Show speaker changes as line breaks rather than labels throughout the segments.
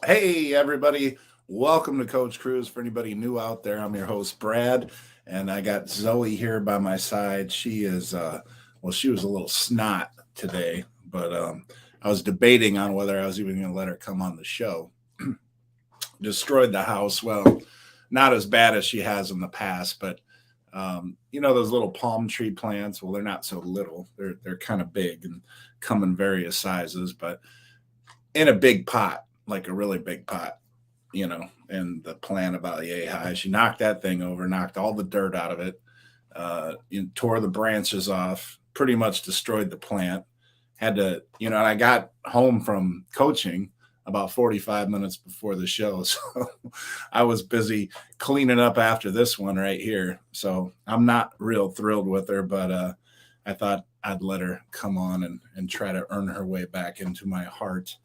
Hey, everybody. Welcome to Coach Cruise. For anybody new out there, I'm your host, Brad, and I got Zoe here by my side. She was a little snot today, but I was debating on whether I was even going to let her come on the show. Destroyed the house. Well, not as bad as she has in the past, but those little palm tree plants. Well, they're not so little. They're kind of big and come in various sizes, but in a big pot, like a really big pot, and the plant about yay high. She knocked that thing over, knocked all the dirt out of it, tore the branches off, pretty much destroyed the plant. Had to, and I got home from coaching about 45 minutes before the show. So I was busy cleaning up after this one right here. So I'm not real thrilled with her, but I thought I'd let her come on and try to earn her way back into my heart,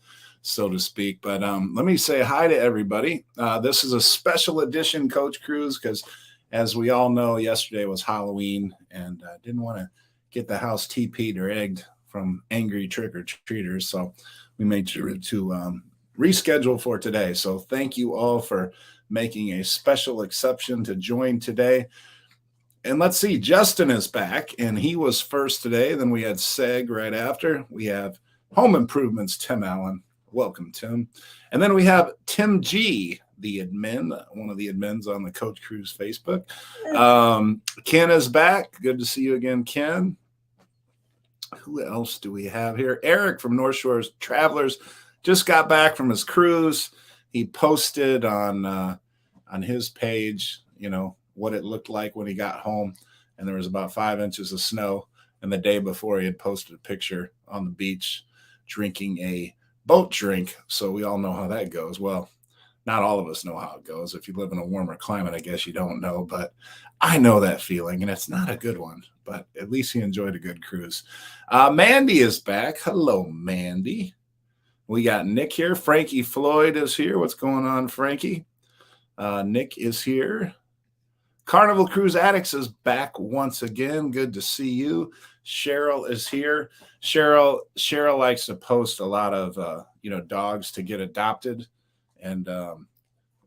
so to speak. But let me say hi to everybody. This is a special edition, Coach Cruise, because as we all know, yesterday was Halloween, and I didn't want to get the house TP'd or egged from angry trick or treaters. So we made sure to reschedule for today. So thank you all for making a special exception to join today. And let's see, Justin is back, and he was first today. Then we had Seg right after. We have Home Improvements, Tim Allen. Welcome, Tim. And then we have Tim G, the admin, one of the admins on the Coach Cruise Facebook. Ken is back. Good to see you again, Ken. Who else do we have here? Eric from North Shore Travelers just got back from his cruise. He posted on his page, what it looked like when he got home, and there was about 5 inches of snow. And the day before, he had posted a picture on the beach drinking a boat drink. So we all know how that goes. Well, not all of us know how it goes. If you live in a warmer climate, I guess you don't know, but I know that feeling, and it's not a good one. But at least he enjoyed a good cruise. Mandy is back. Hello, Mandy. We got Nick here. Frankie Floyd is here. What's going on, Frankie? Nick is here. Carnival Cruise Addicts is back once again. Good to see you. Cheryl is here. Cheryl likes to post a lot of dogs to get adopted, and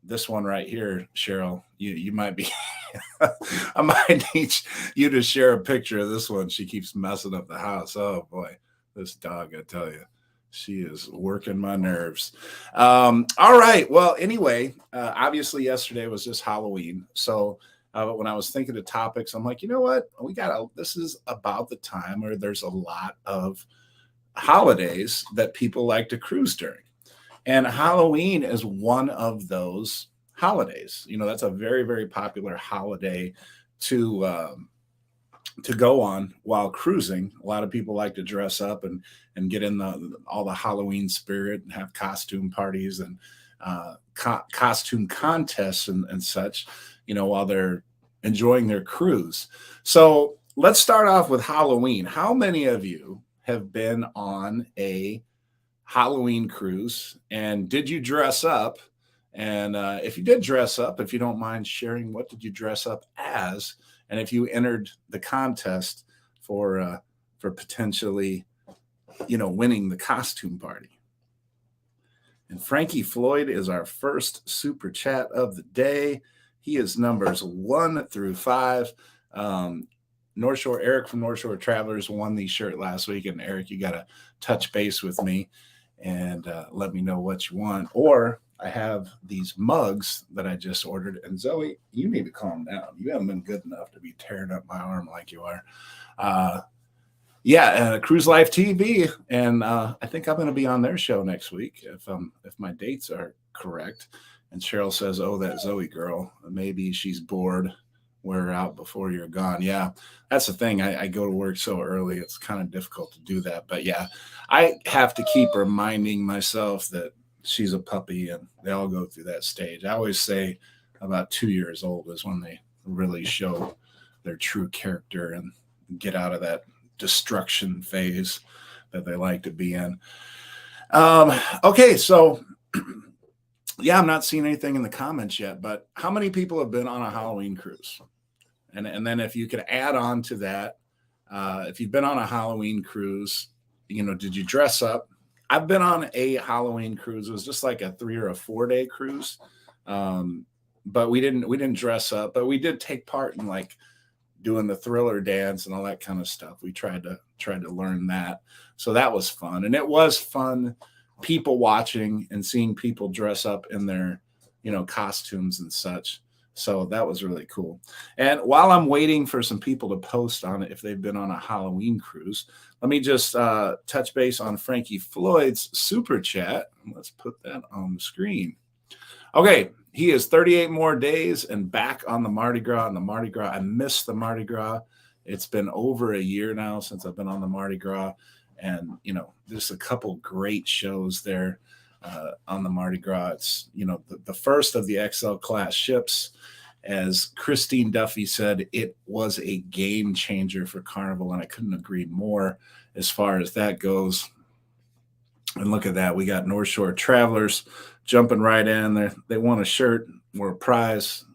this one right here, Cheryl, you might be. I might need you to share a picture of this one. She keeps messing up the house. Oh boy, this dog, I tell you. She is working my nerves. All right. Well, anyway, obviously yesterday was just Halloween. So when I was thinking of topics, I'm like, you know what? This is about the time where there's a lot of holidays that people like to cruise during. And Halloween is one of those holidays. That's a very, very popular holiday to to go on while cruising. A lot of people like to dress up and get in all the Halloween spirit and have costume parties and costume contests and such, while they're enjoying their cruise. So let's start off with Halloween. How many of you have been on a Halloween cruise, and did you dress up? And if you did dress up, if you don't mind sharing, what did you dress up as? And if you entered the contest for potentially, winning the costume party. And Frankie Floyd is our first super chat of the day. He is numbers 1 through 5. North Shore Eric from North Shore Travelers won the shirt last week, and Eric, you got to touch base with me and let me know what you want. Or I have these mugs that I just ordered. And Zoe, you need to calm down. You haven't been good enough to be tearing up my arm like you are. Cruise Life TV, and I think I'm going to be on their show next week if my dates are correct. And Cheryl says, "Oh, that Zoe girl, maybe she's bored. We're out before you're gone." Yeah, that's the thing. I go to work so early; it's kind of difficult to do that. But yeah, I have to keep reminding myself that she's a puppy, and they all go through that stage. I always say about 2 years old is when they really show their true character and get out of that destruction phase that they like to be in. Okay, so yeah, I'm not seeing anything in the comments yet, but how many people have been on a Halloween cruise? And then if you could add on to that, if you've been on a Halloween cruise, did you dress up? I've been on a Halloween cruise. It was just like a 3 or a 4-day cruise. But we didn't dress up, but we did take part in like doing the Thriller dance and all that kind of stuff. We tried to learn that. So that was fun. And it was fun people watching and seeing people dress up in their, costumes and such. So that was really cool. And while I'm waiting for some people to post on it, if they've been on a Halloween cruise, let me just touch base on Frankie Floyd's super chat. Let's put that on the screen. Okay, he is 38 more days and back on the Mardi Gras. And the Mardi Gras, I missed the Mardi Gras. It's been over a year now since I've been on the Mardi Gras. And, there's a couple great shows there on the Mardi Gras. It's, the first of the XL class ships. As Christine Duffy said, it was a game changer for Carnival, and I couldn't agree more as far as that goes. And look at that. We got North Shore Travelers jumping right in there. They won a shirt or a prize.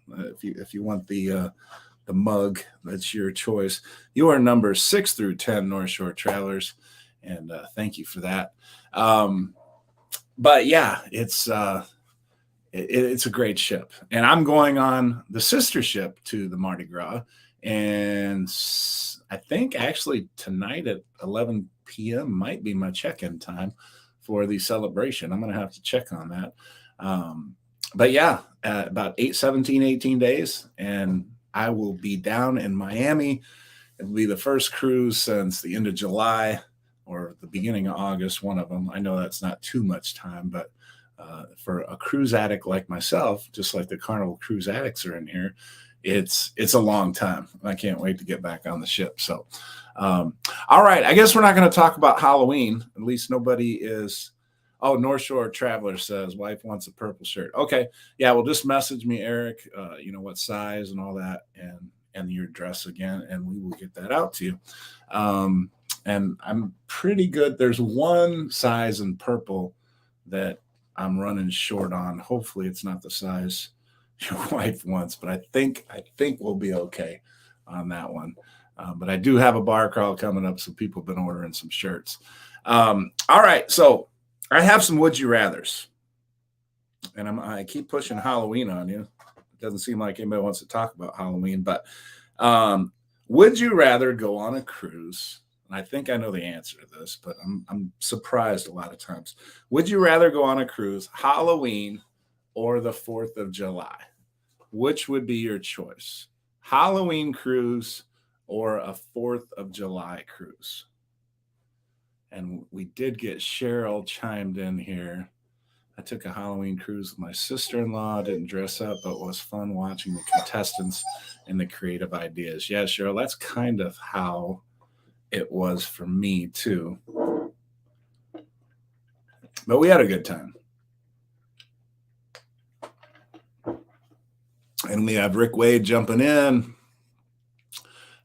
If you want the mug, that's your choice. You are numbers 6 through 10, North Shore Travelers, and thank you for that. But yeah, it's a great ship, and I'm going on the sister ship to the Mardi Gras, and I think actually tonight at 11 p.m. might be my check-in time for the celebration. I'm going to have to check on that. But yeah, about 18 days, and I will be down in Miami. It'll be the first cruise since the end of July or the beginning of August, one of them. I know that's not too much time, but for a cruise addict like myself, just like the Carnival cruise addicts are in here, it's a long time. I can't wait to get back on the ship. So, all right, I guess we're not going to talk about Halloween. At least nobody is. Oh, North Shore Traveler says wife wants a purple shirt. Okay, yeah, well, just message me, Eric. What size and all that, and your address again, and we will get that out to you. And I'm pretty good. There's one size in purple that I'm running short on. Hopefully, it's not the size your wife wants, but I think we'll be okay on that one. But I do have a bar crawl coming up, so people have been ordering some shirts. All right, so I have some would you rathers, and I keep pushing Halloween on you. It doesn't seem like anybody wants to talk about Halloween, but would you rather go on a cruise? And I think I know the answer to this, but I'm surprised a lot of times. Would you rather go on a cruise Halloween or the 4th of July? Which would be your choice? Halloween cruise or a 4th of July cruise? And we did get Cheryl chimed in here. I took a Halloween cruise with my sister-in-law. Didn't dress up, but it was fun watching the contestants and the creative ideas. Yeah, Cheryl, that's kind of how it was for me too. But we had a good time. And we have Rick Wade jumping in.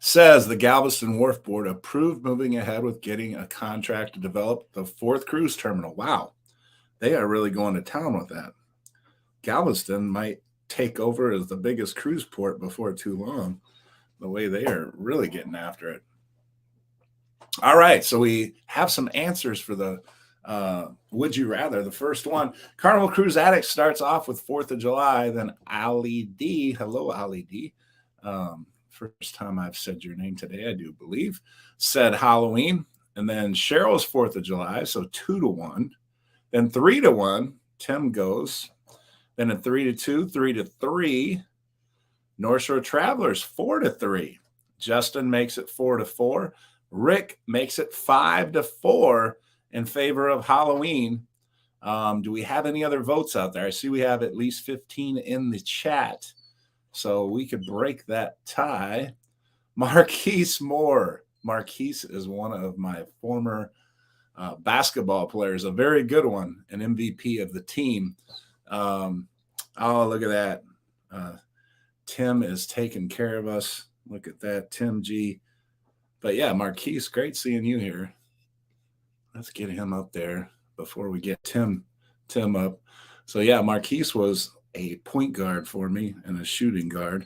Says the Galveston Wharf Board approved moving ahead with getting a contract to develop the 4th cruise terminal. Wow. They are really going to town with that. Galveston might take over as the biggest cruise port before too long, the way they are really getting after it. All right, so we have some answers for the would you rather. The first one, Carnival Cruise Addict starts off with 4th of July, then Ali D. Hello, Ali D. First time I've said your name today, I do believe, said Halloween. And then Cheryl's 4th of July, so 2-1. Then 3-1, Tim goes. Then at 3-2, 3-3. North Shore Travelers, 4-3. Justin makes it 4-4. Rick makes it 5-4 in favor of Halloween. Do we have any other votes out there? I see we have at least 15 in the chat, so we could break that tie. Marquise Moore. Marquise is one of my former basketball players, a very good one, an MVP of the team. Oh, look at that. Tim is taking care of us. Look at that, Tim G. But yeah, Marquise, great seeing you here. Let's get him up there before we get Tim up. So yeah, Marquise was a point guard for me and a shooting guard.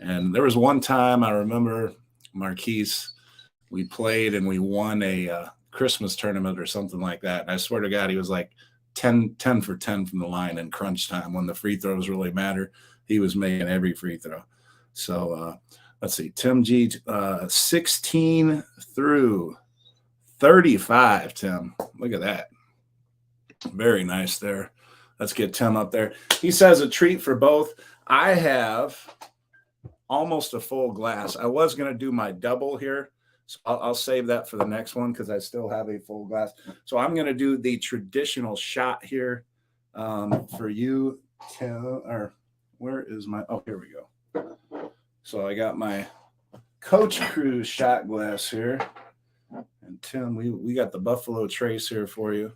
And there was one time I remember, Marquise, we played and we won a Christmas tournament or something like that. And I swear to God, he was like 10 for 10 from the line in crunch time when the free throws really matter. He was making every free throw. So let's see. Tim G, 16 through 35, Tim. Look at that. Very nice there. Let's get Tim up there. He says a treat for both. I have almost a full glass. I was going to do my double here. So I'll save that for the next one because I still have a full glass. So I'm going to do the traditional shot here for you, Tim. Or where is my, oh, here we go. So I got my Coach Cruz shot glass here. And Tim, we got the Buffalo Trace here for you.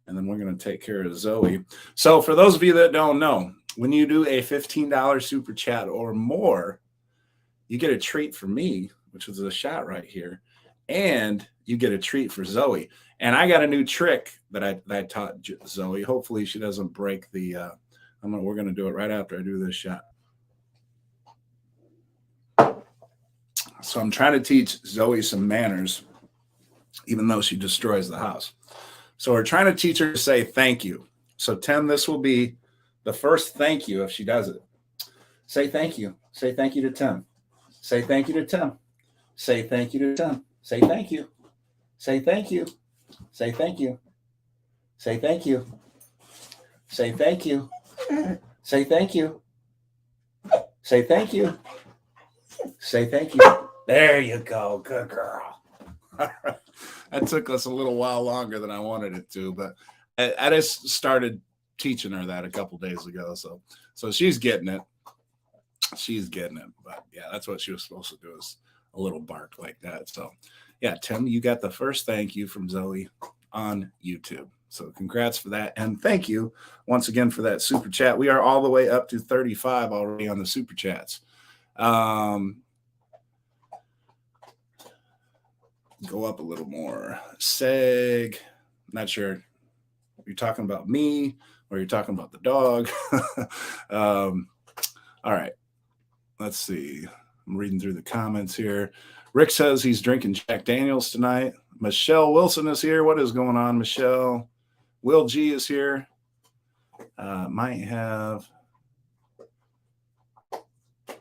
And then we're going to take care of Zoe. So for those of you that don't know, when you do a $15 super chat or more, you get a treat for me, which is a shot right here. And you get a treat for Zoe. And I got a new trick that I taught Zoe. Hopefully she doesn't break the, we're going to do it right after I do this shot. So I'm trying to teach Zoe some manners, even though she destroys the house. So we're trying to teach her to say thank you. So Tim, this will be the first thank you if she does it. Say thank you. Say thank you to Tim. Say thank you to Tim. Say thank you to Tim. Say thank you. Say thank you. Say thank you. Say thank you. Say thank you. Say thank you. Say thank you. Say thank you. There you go. Good girl. That took us a little while longer than I wanted it to, but I just started teaching her that a couple days ago. So she's getting it. She's getting it. But yeah, that's what she was supposed to do, is a little bark like that. So yeah, Tim, you got the first thank you from Zoe on YouTube. So congrats for that. And thank you once again for that super chat. We are all the way up to 35 already on the super chats. Go up a little more. Seg, not sure. You're talking about me or you're talking about the dog. All right. Let's see. I'm reading through the comments here. Rick says he's drinking Jack Daniels tonight. Michelle Wilson is here. What is going on, Michelle? Will G is here. Might have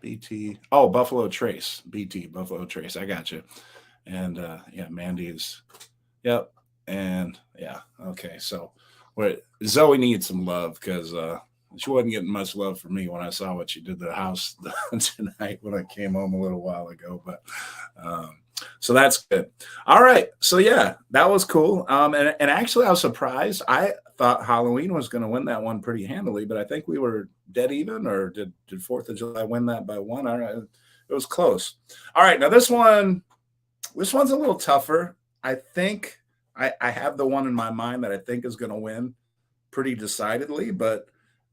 BT. Oh, Buffalo Trace. BT, Buffalo Trace. I got you. And yeah, Mandy's. Yep. And yeah. Okay. So Zoe needs some love because she wasn't getting much love from me when I saw what she did to the house tonight when I came home a little while ago. But so that's good. All right. So yeah, that was cool. And actually I was surprised. I thought Halloween was going to win that one pretty handily, but I think we were dead even, or did 4th of July win that by one? I don't know. It was close. All right. Now this one's a little tougher. I think I have the one in my mind that I think is going to win pretty decidedly, but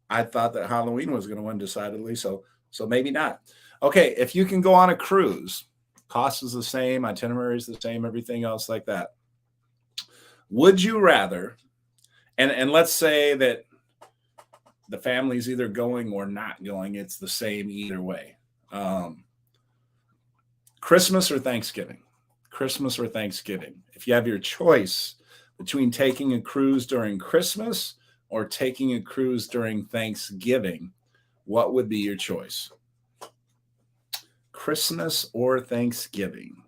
I thought that Halloween was going to win decidedly. So maybe not. Okay. If you can go on a cruise, cost is the same, itinerary is the same, everything else like that. Would you rather, and let's say that the family's either going or not going, it's the same either way. Christmas or Thanksgiving? Christmas or Thanksgiving? If you have your choice between taking a cruise during Christmas or taking a cruise during Thanksgiving, what would be your choice? Christmas or Thanksgiving?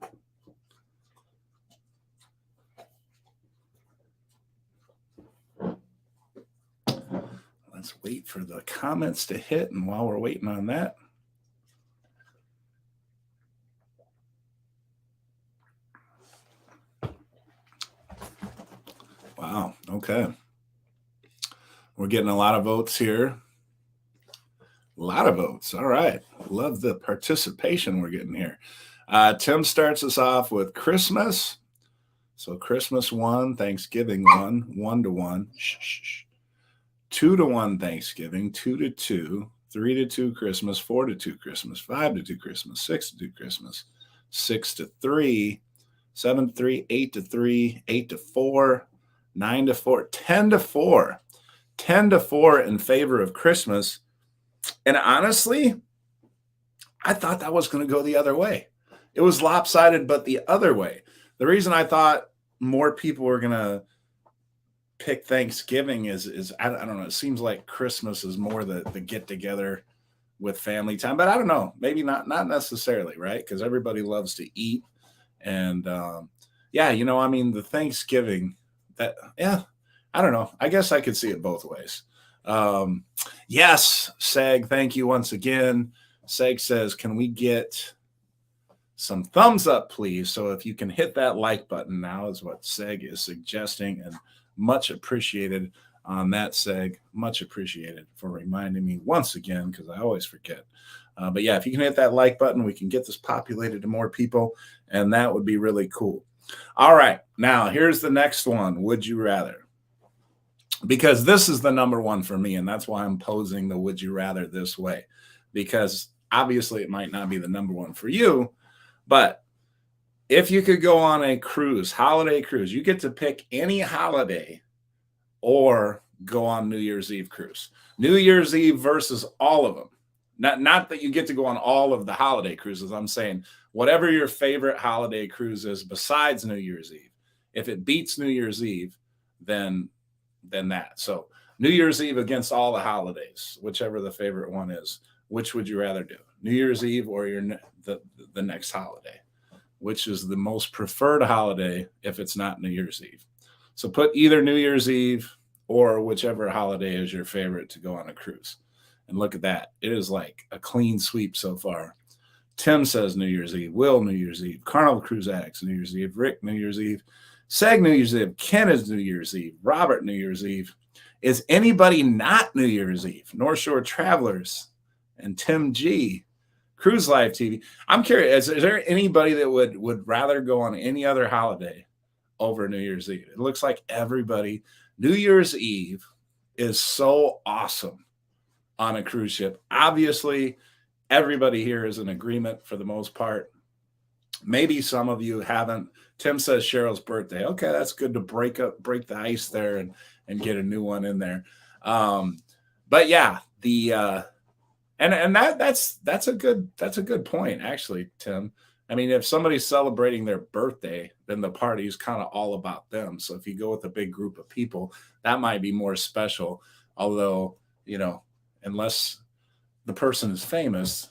Let's wait for the comments to hit. And while we're waiting on that, wow. Okay. We're getting a lot of votes here. A lot of votes. All right. Love the participation we're getting here. Tim starts us off with Christmas. So Christmas 1, Thanksgiving 1, 1-1. 2-1 Thanksgiving, 2-2, 3-2 Christmas, 4-2 Christmas, 5-2 Christmas, 6-2 Christmas, 6-3, 7-3, 8-3, 8-4, 9-4, 10-4. 10-4 in favor of Christmas. And honestly, I thought that was going to go the other way. It was lopsided, but the other way. The reason I thought more people are gonna pick Thanksgiving is I don't know. It seems like Christmas is more the get together with family time, but I don't know. Maybe not necessarily, right? Because everybody loves to eat, and yeah, I mean the Thanksgiving that yeah, I don't know. I guess I could see it both ways. Um, yes, Seg, thank you once again. Seg says, can we get some thumbs up, please? So if you can hit that like button now, is what Seg is suggesting, and much appreciated on that, Seg. Much appreciated for reminding me once again, because I always forget. But yeah, if you can hit that like button, we can get this populated to more people, and that would be really cool. All right, now here's the next one. Would you rather? Because this is the number one for me, and that's why I'm posing the would you rather this way, because obviously it might not be the number one for you, but if you could go on a cruise, holiday cruise, you get to pick any holiday or go on New Year's Eve cruise. New Year's Eve versus all of them. Not that you get to go on all of the holiday cruises. I'm saying whatever your favorite holiday cruise is besides New Year's Eve. If it beats New Year's Eve, then that. So New Year's Eve against all the holidays, whichever the favorite one is. Which would you rather do? New Year's Eve or the next holiday? Which is the most preferred holiday if it's not New Year's Eve? So put either New Year's Eve or whichever holiday is your favorite to go on a cruise. And look at that. It is like a clean sweep so far. Tim says New Year's Eve. Will, New Year's Eve. Carnival Cruise Addicts, New Year's Eve. Rick, New Year's Eve. Seg, New Year's Eve. Ken is New Year's Eve. Robert, New Year's Eve. Is anybody not New Year's Eve? North Shore Travelers and Tim G. Cruise Life TV. I'm curious, is there anybody that would rather go on any other holiday over New Year's Eve? It looks like everybody. New Year's Eve is so awesome on a cruise ship. Obviously, everybody here is in agreement for the most part. Maybe some of you haven't. Tim says Cheryl's birthday. Okay, that's good to break the ice there and get a new one in there. But yeah, and that's a good point, actually, Tim. I mean, if somebody's celebrating their birthday, then the party is kind of all about them. So if you go with a big group of people, that might be more special. Although, unless the person is famous,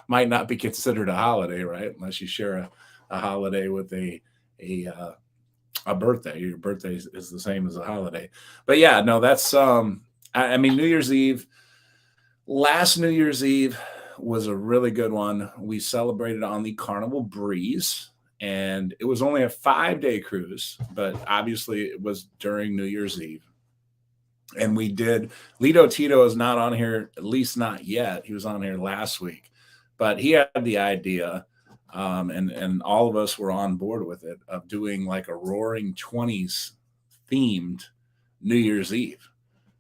might not be considered a holiday, right? Unless you share a holiday with a birthday. Your birthday is the same as a holiday. But yeah, no, that's I mean, New Year's Eve. Last New Year's Eve was a really good one. We celebrated on the Carnival Breeze, and it was only a 5-day cruise, but obviously it was during New Year's Eve. And we did. Lito Tito is not on here, at least not yet. He was on here last week, but he had the idea, and all of us were on board with it, of doing like a Roaring 20s themed New Year's Eve.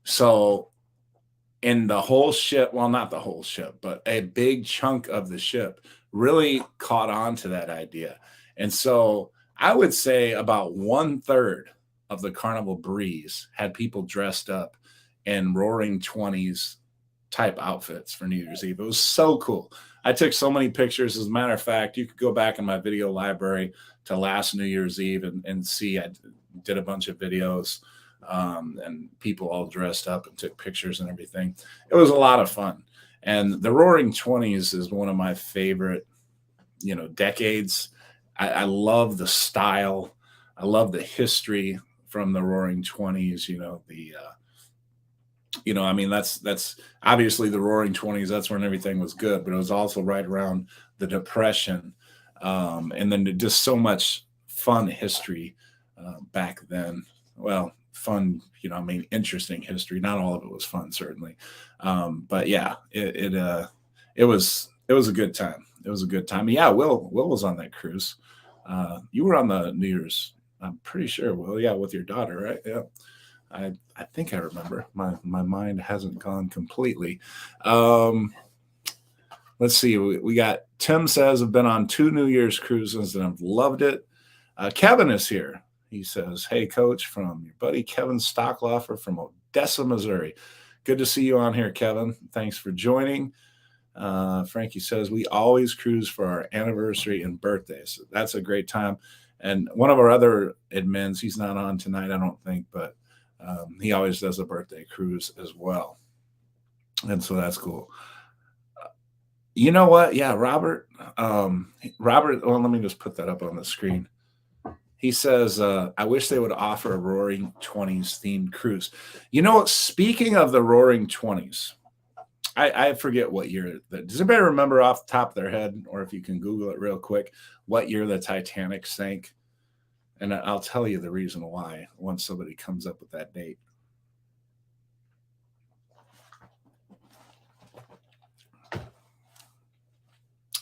So in the whole ship, well, not the whole ship, but a big chunk of the ship really caught on to that idea. And so I would say about 1/3 of the Carnival Breeze had people dressed up in Roaring 20s type outfits for New Year's Eve. It was so cool. I took so many pictures. As a matter of fact, you could go back in my video library to last New Year's Eve and see I did a bunch of videos. And people all dressed up and took pictures and everything. It was a lot of fun. And the Roaring 20s is one of my favorite, decades. I love the style. I love the history from the Roaring 20s. I mean, that's obviously the Roaring 20s. That's when everything was good, but it was also right around the Depression. And then just so much fun history back then. Well, fun, interesting history. Not all of it was fun, certainly. But yeah, it was a good time. It was a good time. Yeah, Will was on that cruise. You were on the New Year's, I'm pretty sure, Will. Yeah, with your daughter, right? Yeah. I think I remember. My mind hasn't gone completely. Let's see. We got Tim says I've been on 2 New Year's cruises and I've loved it. Kevin is here. He says, "Hey, Coach," from your buddy Kevin Stockloffer from Odessa, Missouri. Good to see you on here, Kevin. Thanks for joining. Frankie says, "We always cruise for our anniversary and birthdays." That's a great time. And one of our other admins, he's not on tonight, I don't think, but he always does a birthday cruise as well. And so that's cool. You know what? Yeah, Robert. Robert, well, let me just put that up on the screen. He says, I wish they would offer a Roaring 20s themed cruise. You know, speaking of the Roaring 20s, I forget what year. Does anybody remember off the top of their head, or if you can Google it real quick, what year the Titanic sank? And I'll tell you the reason why once somebody comes up with that date.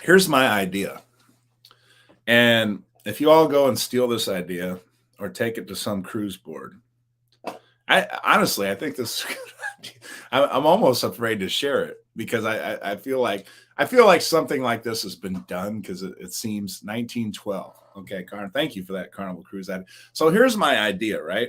Here's my idea. And if you all go and steal this idea or take it to some cruise board, I honestly, I think this is a good idea. I'm almost afraid to share it because I feel like something like this has been done because it seems 1912. Okay, Carn, thank you for that Carnival Cruise ad. So here's my idea, right?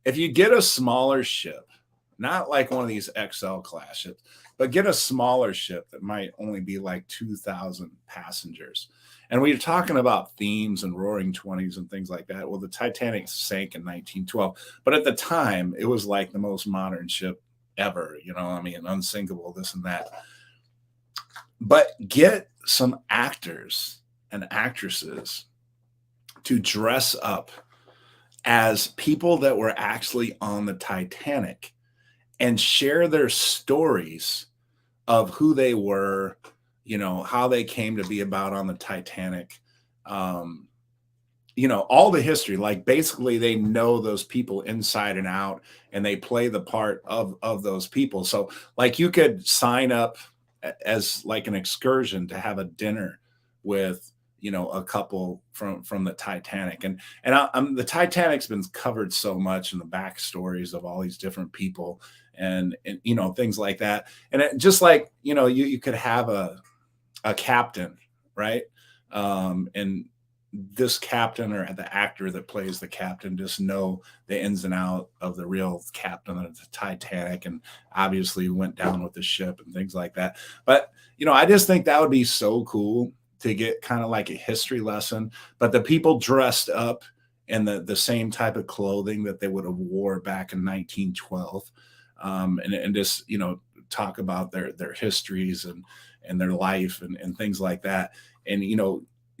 If you get a smaller ship, not like one of these XL class ships, but get a smaller ship that might only be like 2,000 passengers. And we're talking about themes and Roaring 20s and things like that. Well, the Titanic sank in 1912, but at the time, it was like the most modern ship ever. I mean, unsinkable, this and that. But get some actors and actresses to dress up as people that were actually on the Titanic and share their stories of who they were, how they came to be about on the Titanic. All the history, like basically they know those people inside and out and they play the part of those people. So like you could sign up as like an excursion to have a dinner with a couple from the Titanic, and the Titanic's been covered so much in the backstories of all these different people and things like that, and just like you could have a captain, right? And this captain or the actor that plays the captain just know the ins and out of the real captain of the Titanic, and obviously went down with the ship and things like that. But I just think that would be so cool to get kind of like a history lesson, but the people dressed up in the same type of clothing that they would have wore back in 1912, and just talk about their histories and their life and things like that, and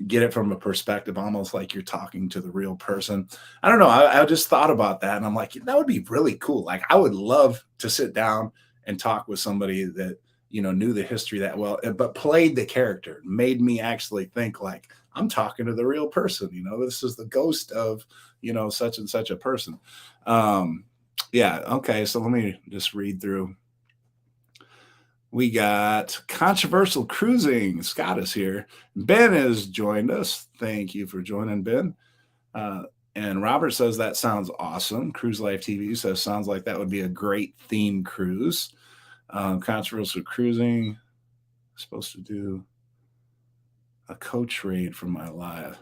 get it from a perspective almost like you're talking to the real person. I don't know. I just thought about that, and I'm like, that would be really cool. Like I would love to sit down and talk with somebody that knew the history that well, but played the character, made me actually think like I'm talking to the real person. This is the ghost of, such and such a person. Yeah. Okay. So let me just read through. We got Controversial Cruising. Scott is here. Ben has joined us. Thank you for joining, Ben. And Robert says that sounds awesome. Cruise Life TV says sounds like that would be a great theme cruise. Controversial Cruising, supposed to do a coach raid for my live.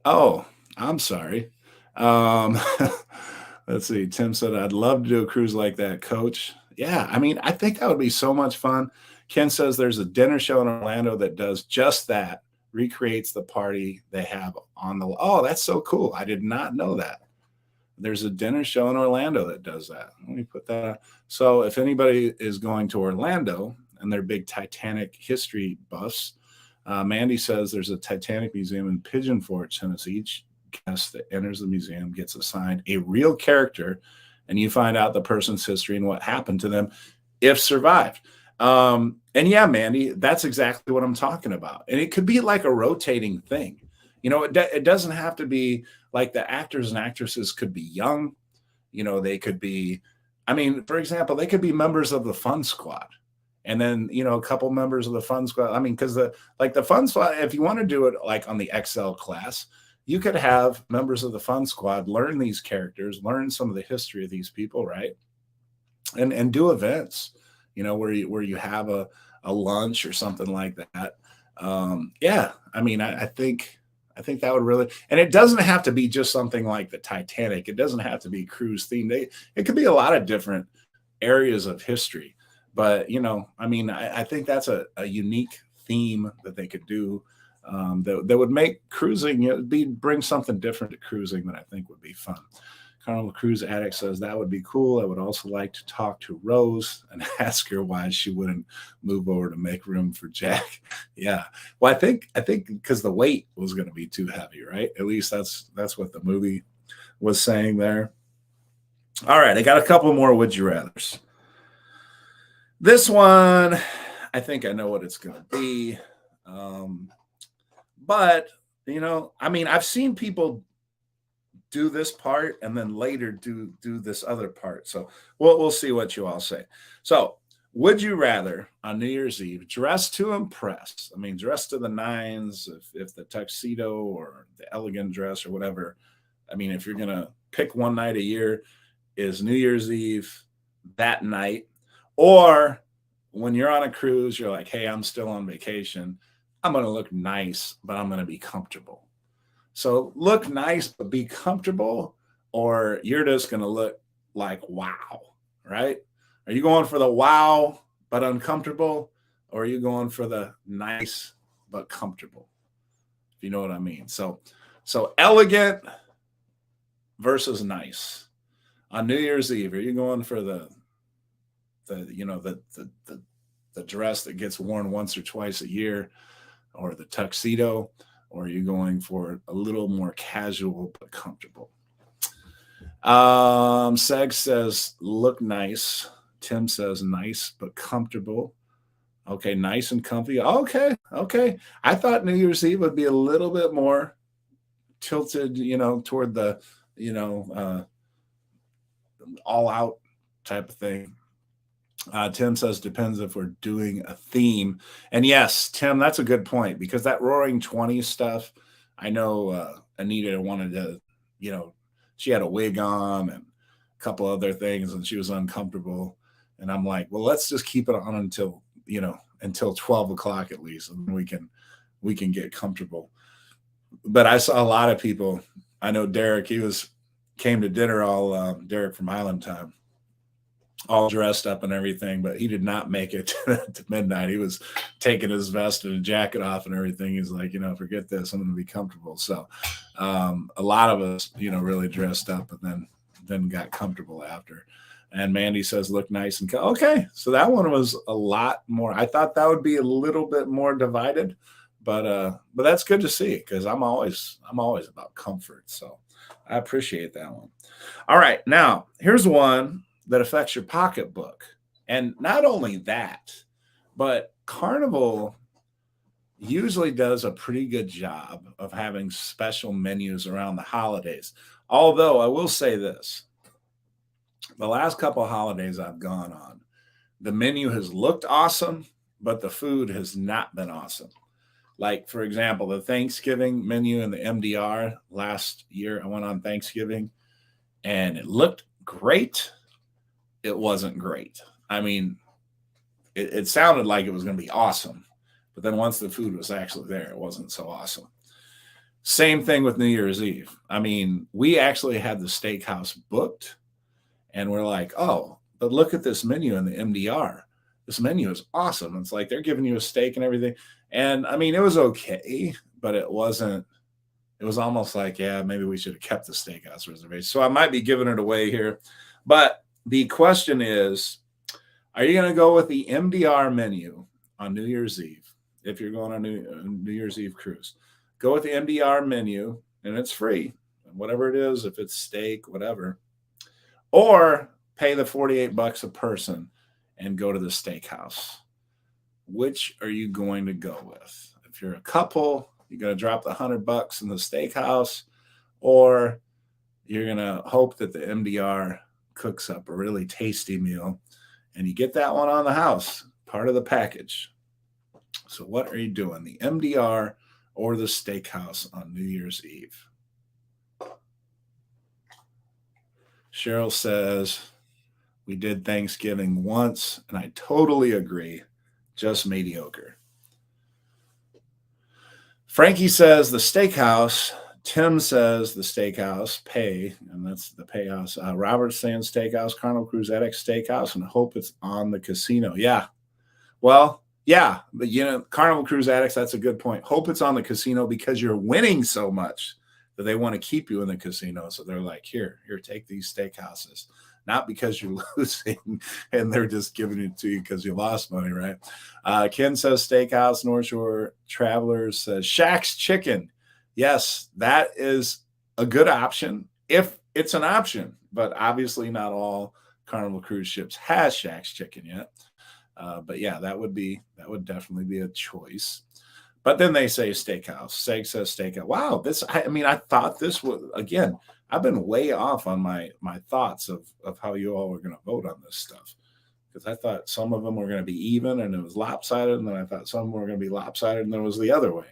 Oh, I'm sorry. Let's see. Tim said, I'd love to do a cruise like that, coach. Yeah, I mean, I think that would be so much fun. Ken says there's a dinner show in Orlando that does just that, recreates the party they have on the. Oh, that's so cool. I did not know that. There's a dinner show in Orlando that does that. Let me put that. So if anybody is going to Orlando and they're big Titanic history buffs, Mandy says there's a Titanic museum in Pigeon Forge, Tennessee. Each guest that enters the museum gets assigned a real character, and you find out the person's history and what happened to them if survived. And yeah, Mandy, that's exactly what I'm talking about. And it could be like a rotating thing. It doesn't have to be like the actors and actresses could be young. They could be, for example, they could be members of the Fun Squad. And then, a couple members of the Fun Squad. Because the Fun Squad, if you want to do it like on the XL class, you could have members of the Fun Squad learn these characters, learn some of the history of these people, right? And do events, where you have a lunch or something like that. Yeah, I think that would really, and it doesn't have to be just something like the Titanic. It doesn't have to be cruise themed. It could be a lot of different areas of history. But I think that's a unique theme that they could do. that would make cruising bring something different to cruising that I think would be fun. Carnival Cruise Addict says that would be cool. I would also like to talk to Rose and ask her why she wouldn't move over to make room for Jack. Yeah. Well, I think because the weight was going to be too heavy, right? At least that's what the movie was saying there. All right, I got a couple more would you rather's. This one, I think I know what it's going to be. But I mean, I've seen people do this part and then later do this other part. So we'll see what you all say. So would you rather on New Year's Eve dress to impress? I mean, dress to the nines, if the tuxedo or the elegant dress or whatever. I mean, if you're gonna pick one night a year, is New Year's Eve that night, or when you're on a cruise, you're like, hey, I'm still on vacation. I'm gonna look nice, but I'm gonna be comfortable. So look nice, but be comfortable, or you're just going to look like wow, right? Are you going for the wow, but uncomfortable, or are you going for the nice, but comfortable? If you know what I mean. So elegant versus nice. On New Year's Eve, are you going for the dress that gets worn once or twice a year, or the tuxedo? Or are you going for a little more casual but comfortable? Seg says, look nice. Tim says, nice but comfortable. Okay, nice and comfy. Okay. I thought New Year's Eve would be a little bit more tilted, toward the, all out type of thing. Tim says depends if we're doing a theme. And yes, Tim, that's a good point because that Roaring 20s stuff, I know Anita wanted to, she had a wig on and a couple other things and she was uncomfortable. And I'm like, well, let's just keep it on until 12 o'clock at least, and we can get comfortable. But I saw a lot of people. I know Derek, came to dinner all Derek from Island Time, all dressed up and everything, but he did not make it to midnight. He was taking his vest and a jacket off and everything. He's like, forget this. I'm going to be comfortable. So a lot of us, really dressed up and then got comfortable after. And Mandy says, look nice and okay. So that one was a lot more. I thought that would be a little bit more divided, but that's good to see because I'm always about comfort. So I appreciate that one. All right. Now here's one that affects your pocketbook. And not only that, but Carnival usually does a pretty good job of having special menus around the holidays. Although I will say this, the last couple of holidays I've gone on, the menu has looked awesome, but the food has not been awesome. Like, for example, the Thanksgiving menu in the MDR last year, I went on Thanksgiving and it looked great. It wasn't great. I mean, it sounded like it was going to be awesome, but then once the food was actually there, it wasn't so awesome. Same thing with New Year's Eve. I mean, we actually had the steakhouse booked and we're like, oh, but look at this menu in the MDR. This menu is awesome. It's like they're giving you a steak and everything. And I mean, it was okay, but it was almost like, yeah, maybe we should have kept the steakhouse reservation. So I might be giving it away here. But the question is, are you going to go with the MDR menu on New Year's Eve if you're going on a New Year's Eve cruise? Go with the MDR menu, and it's free, whatever it is, if it's steak, whatever. Or pay the $48 a person and go to the steakhouse. Which are you going to go with? If you're a couple, you're going to drop the $100 in the steakhouse, or you're going to hope that the MDR cooks up a really tasty meal and you get that one on the house, part of the package. So what are you doing, the MDR or the steakhouse on New Year's Eve? Cheryl says, we did Thanksgiving once and I totally agree, just mediocre. Frankie says the steakhouse. Tim says the steakhouse, pay, and that's the pay house. Robert saying steakhouse, Carnival Cruise Addict steakhouse, and hope it's on the casino. Yeah. Well, Yeah, but Carnival Cruise Addicts, that's a good point. Hope it's on the casino because you're winning so much that they want to keep you in the casino. So they're like, here, take these steakhouses. Not because you're losing and they're just giving it to you because you lost money, right? Ken says steakhouse. North Shore Travelers says Shaq's Chicken. Yes, that is a good option if it's an option, but obviously not all Carnival cruise ships has Shaq's Chicken yet. But yeah, that would definitely be a choice. But then they say steakhouse. Seg says steakhouse. Wow, I thought this was, again, I've been way off on my thoughts of how you all were going to vote on this stuff. Because I thought some of them were going to be even and it was lopsided. And then I thought some were going to be lopsided and then it was the other way.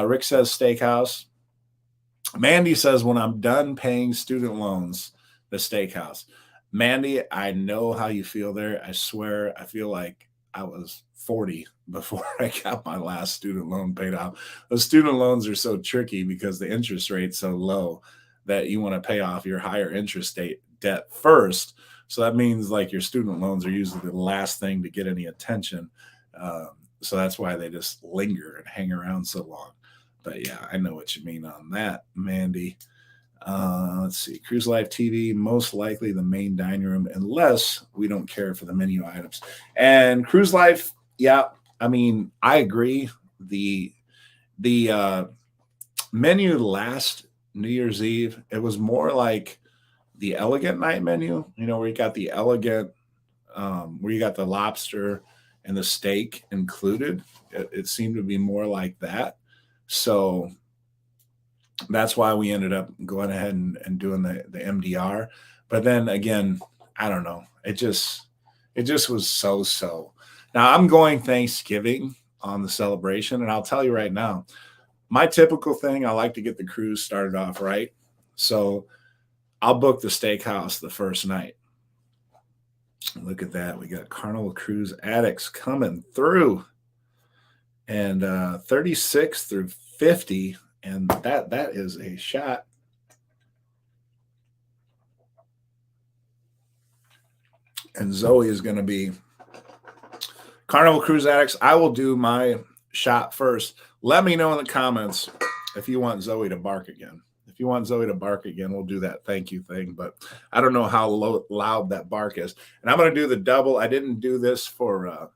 Rick says steakhouse. Mandy says, when I'm done paying student loans, the steakhouse. Mandy, I know how you feel there. I swear, I feel like I was 40 before I got my last student loan paid off. Those student loans are so tricky because the interest rate's so low that you want to pay off your higher interest debt first. So that means like your student loans are usually the last thing to get any attention. So that's why they just linger and hang around so long. But yeah, I know what you mean on that, Mandy. Let's see. Cruise Life TV, most likely the main dining room, unless we don't care for the menu items. And Cruise Life, yeah, I mean, I agree. The menu last New Year's Eve, it was more like the elegant night menu, where you got the elegant, where you got the lobster and the steak included. It seemed to be more like that. So that's why we ended up going ahead and doing the MDR. But then again, I don't know. It just was so. Now I'm going Thanksgiving on the celebration, and I'll tell you right now, my typical thing, I like to get the cruise started off right. So I'll book the steakhouse the first night. Look at that. We got Carnival Cruise Addicts coming through. And 36 through 50, and that is a shot. And Zoe is going to be Carnival Cruise Addicts. I will do my shot first. Let me know in the comments if you want Zoe to bark again. If you want Zoe to bark again, we'll do that thank you thing. But I don't know how loud that bark is. And I'm going to do the double. I didn't do this for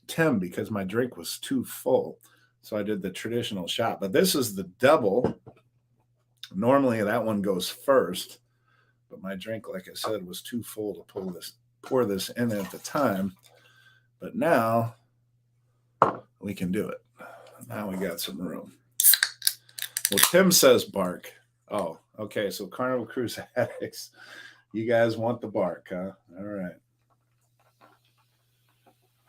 Tim because my drink was too full. So I did the traditional shot. But this is the double. Normally that one goes first. But my drink, like I said, was too full to pour this in at the time. But now we can do it. Now we got some room. Well, Tim says bark. Oh, okay. So Carnival Cruise Addicts, you guys want the bark, huh? All right.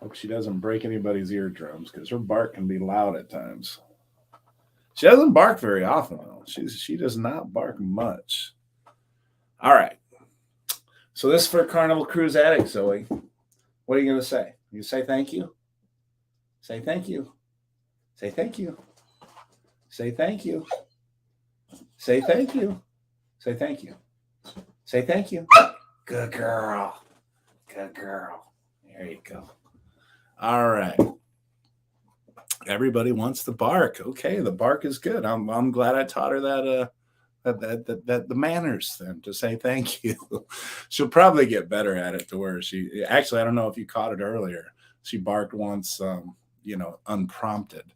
Hope she doesn't break anybody's eardrums because her bark can be loud at times. She doesn't bark very often, though. She does not bark much. All right. So this is for Carnival Cruise Addicts, Zoe. What are you going to say? You say thank you? Say thank you. Say thank you. Say thank you. Say thank you. Say thank you. Say thank you. Good girl. Good girl. There you go. All right. Everybody wants the bark. Okay, the bark is good. I'm glad I taught her that the manners then to say thank you. She'll probably get better at it to where she actually, I don't know if you caught it earlier. She barked once, unprompted.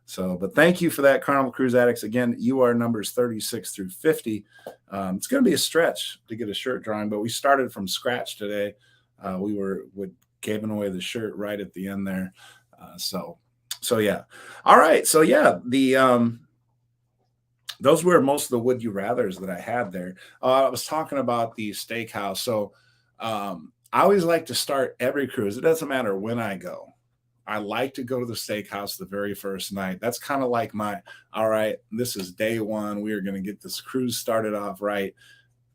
So, but thank you for that, Carnival Cruise Addicts. Again, you are numbers 36 through 50. It's going to be a stretch to get a shirt drawing, but we started from scratch today. We giving away the shirt right at the end there. So yeah. All right. So yeah, those were most of the would you rathers that I had there. I was talking about the steakhouse. So I always like to start every cruise. It doesn't matter when I go. I like to go to the steakhouse the very first night. That's kind of like all right, this is day one. We are going to get this cruise started off right.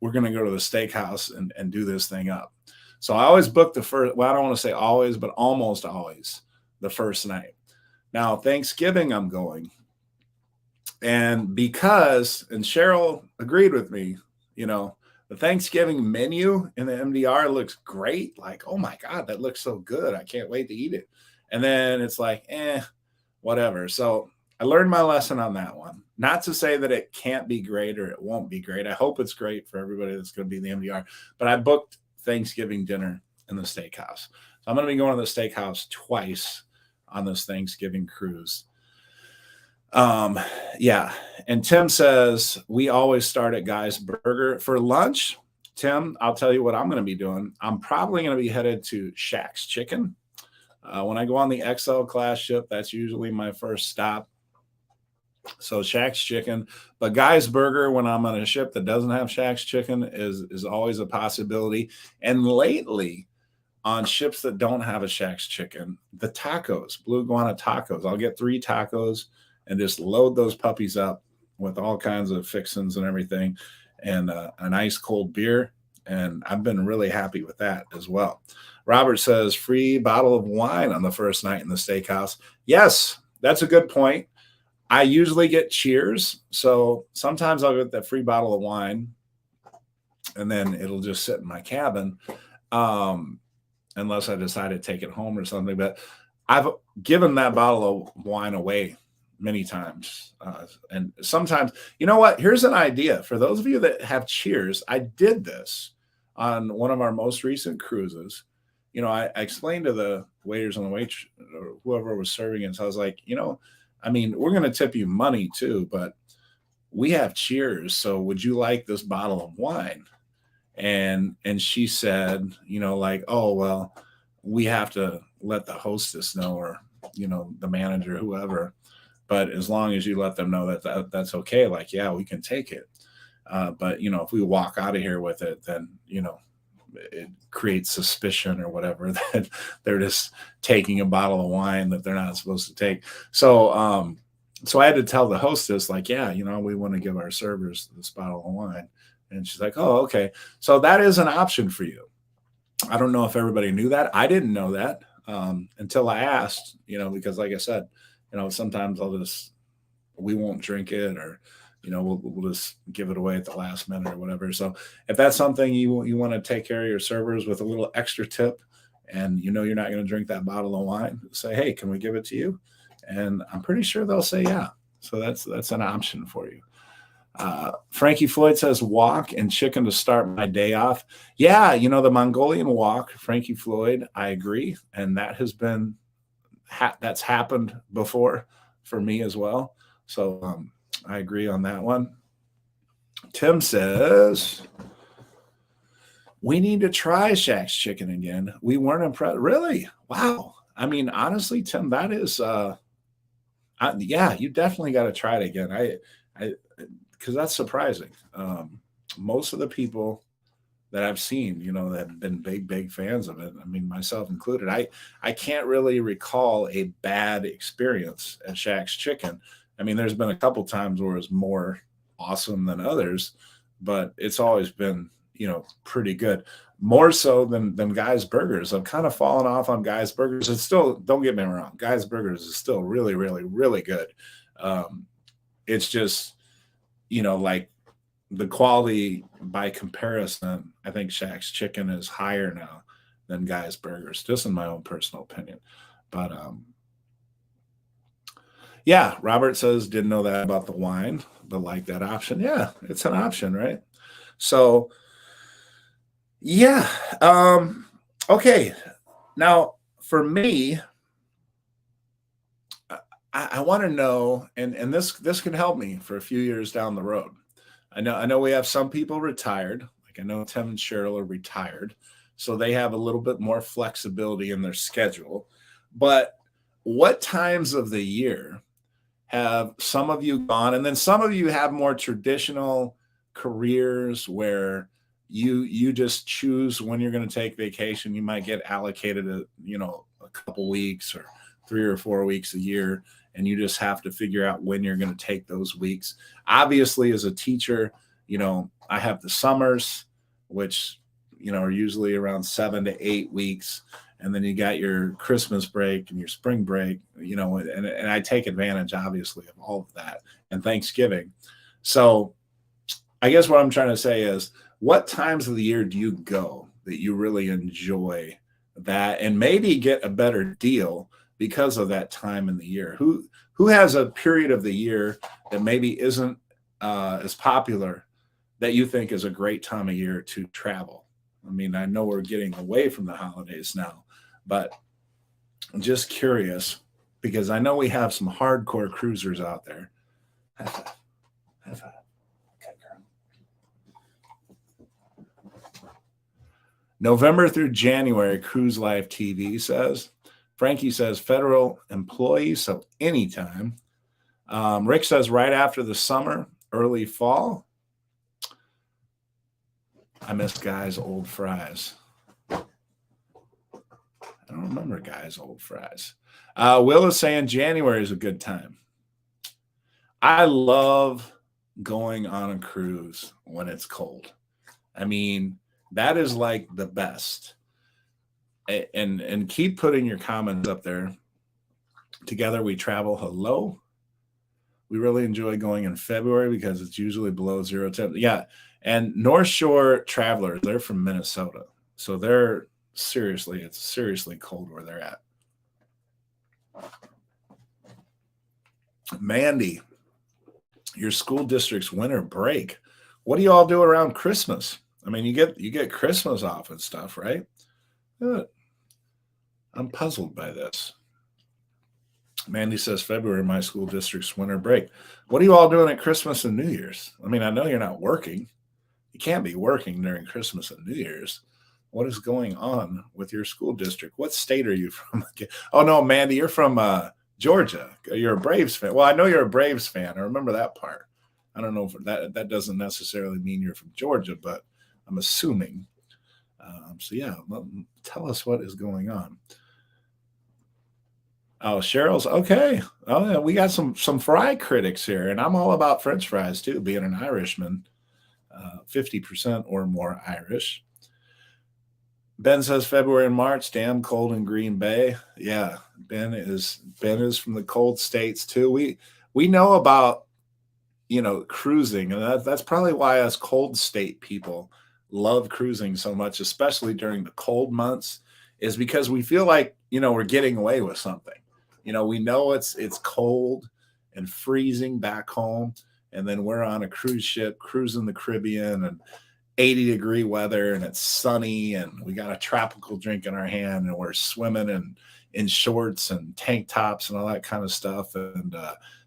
We're going to go to the steakhouse and do this thing up. So I always book the first, well, I don't want to say always, but almost always the first night. Now, Thanksgiving, I'm going. And Cheryl agreed with me, the Thanksgiving menu in the MDR looks great. Like, oh my God, that looks so good. I can't wait to eat it. And then it's like, whatever. So I learned my lesson on that one. Not to say that it can't be great or it won't be great. I hope it's great for everybody that's going to be in the MDR. But I booked Thanksgiving dinner in the steakhouse. So I'm going to be going to the steakhouse twice on this Thanksgiving cruise. Yeah. And Tim says, we always start at Guy's Burger for lunch. Tim, I'll tell you what I'm going to be doing. I'm probably going to be headed to Shaq's Chicken. When I go on the XL class ship, that's usually my first stop. So Shaq's Chicken, but Guy's Burger, when I'm on a ship that doesn't have Shaq's Chicken, is always a possibility. And lately, on ships that don't have a Shaq's Chicken, the tacos, Blue Iguana tacos, I'll get 3 tacos and just load those puppies up with all kinds of fixins and everything, and an ice cold beer. And I've been really happy with that as well. Robert says, free bottle of wine on the first night in the steakhouse. Yes, that's a good point. I usually get Cheers. So sometimes I'll get that free bottle of wine and then it'll just sit in my cabin. Unless I decide to take it home or something. But I've given that bottle of wine away many times. And sometimes, you know what? Here's an idea. For those of you that have Cheers, I did this on one of our most recent cruises. You know, I explained to the waiters and the waitress, or whoever was serving it. So I was like, you know, I mean, we're going to tip you money too, but we have Cheers. So would you like this bottle of wine? And she said, you know, like, oh, well, we have to let the hostess know, or, you know, the manager, whoever. But as long as you let them know that's okay, like, yeah, we can take it. But, you know, if we walk out of here with it, then, you know, it creates suspicion or whatever that they're just taking a bottle of wine that they're not supposed to take. So, so I had to tell the hostess, like, yeah, you know, we want to give our servers this bottle of wine. And she's like, oh, okay. So that is an option for you. I don't know if everybody knew that. I didn't know that until I asked, you know, because like I said, you know, sometimes we won't drink it, or, you know, we'll just give it away at the last minute or whatever. So if that's something you want to take care of your servers with a little extra tip, and you know you're not going to drink that bottle of wine, say, hey, can we give it to you? And I'm pretty sure they'll say yeah. So that's an option for you. Frankie Floyd says, walk and chicken to start my day off. Yeah, you know, the Mongolian walk, Frankie Floyd, I agree. And that has been, that's happened before for me as well. So I agree on that one. Tim says, we need to try Shaq's Chicken again. We weren't impressed. Really? Wow. I mean, honestly, Tim, that is, yeah, you definitely got to try it again. Because that's surprising. Most of the people that I've seen, you know, that have been big fans of it, I mean, myself included, I can't really recall a bad experience at Shaq's Chicken. I mean, there's been a couple times where it's more awesome than others, but it's always been, you know, pretty good. More so than Guy's Burgers. I've kind of fallen off on Guy's Burgers. It's still, don't get me wrong, Guy's Burgers is still really, really, really good. It's just, you know, like the quality by comparison, I think Shaq's Chicken is higher now than Guy's Burgers, just in my own personal opinion. But yeah, Robert says, didn't know that about the wine, but like that option. Yeah, it's an option, right? So yeah. Okay. Now for me, I want to know, and this can help me for a few years down the road. I know we have some people retired, like I know Tim and Cheryl are retired, so they have a little bit more flexibility in their schedule. But what times of the year have some of you gone, and then some of you have more traditional careers where you just choose when you're going to take vacation. You might get allocated a couple weeks or 3 or 4 weeks a year, and you just have to figure out when you're going to take those weeks. Obviously, as a teacher, you know, I have the summers, which, you know, are usually around 7 to 8 weeks. And then you got your Christmas break and your spring break, you know, and I take advantage, obviously, of all of that, and Thanksgiving. So I guess what I'm trying to say is, what times of the year do you go that you really enjoy that and maybe get a better deal because of that time in the year. Who has a period of the year that maybe isn't as popular that you think is a great time of year to travel? I mean, I know we're getting away from the holidays now, but I'm just curious because I know we have some hardcore cruisers out there. High five. High five. Okay, girl. November through January, Cruise Life TV says. Frankie says federal employees, so anytime. Rick says right after the summer, early fall. I miss Guy's Old Fries. I don't remember Guy's Old Fries. Will is saying January is a good time. I love going on a cruise when it's cold. I mean, that is like the best. And keep putting your comments up there. Together we travel. Hello. We really enjoy going in February because it's usually below 0 temp. Yeah. And North Shore Travelers, they're from Minnesota. So they're it's seriously cold where they're at. Mandy, your school district's winter break. What do you all do around Christmas? I mean, you get Christmas off and stuff, right? I'm puzzled by this. Mandy says February, my school district's winter break. What are you all doing at Christmas and New Year's? I mean, I know you're not working. You can't be working during Christmas and New Year's. What is going on with your school district? What state are you from? Oh, no, Mandy, you're from Georgia. You're a Braves fan. Well, I know you're a Braves fan. I remember that part. I don't know if that doesn't necessarily mean you're from Georgia, but I'm assuming. So, yeah, tell us what is going on. Oh, Cheryl's okay. Oh, yeah, we got some fry critics here, and I'm all about French fries too, being an Irishman, 50% or more Irish. Ben says February and March, damn cold in Green Bay. Yeah, Ben is from the cold states too. We know about cruising, and that's probably why us cold state people love cruising so much, especially during the cold months, is because we feel like we're getting away with something. We know it's cold and freezing back home, and then we're on a cruise ship cruising the Caribbean and 80-degree weather, and it's sunny, and we got a tropical drink in our hand, and we're swimming in shorts and tank tops and all that kind of stuff. And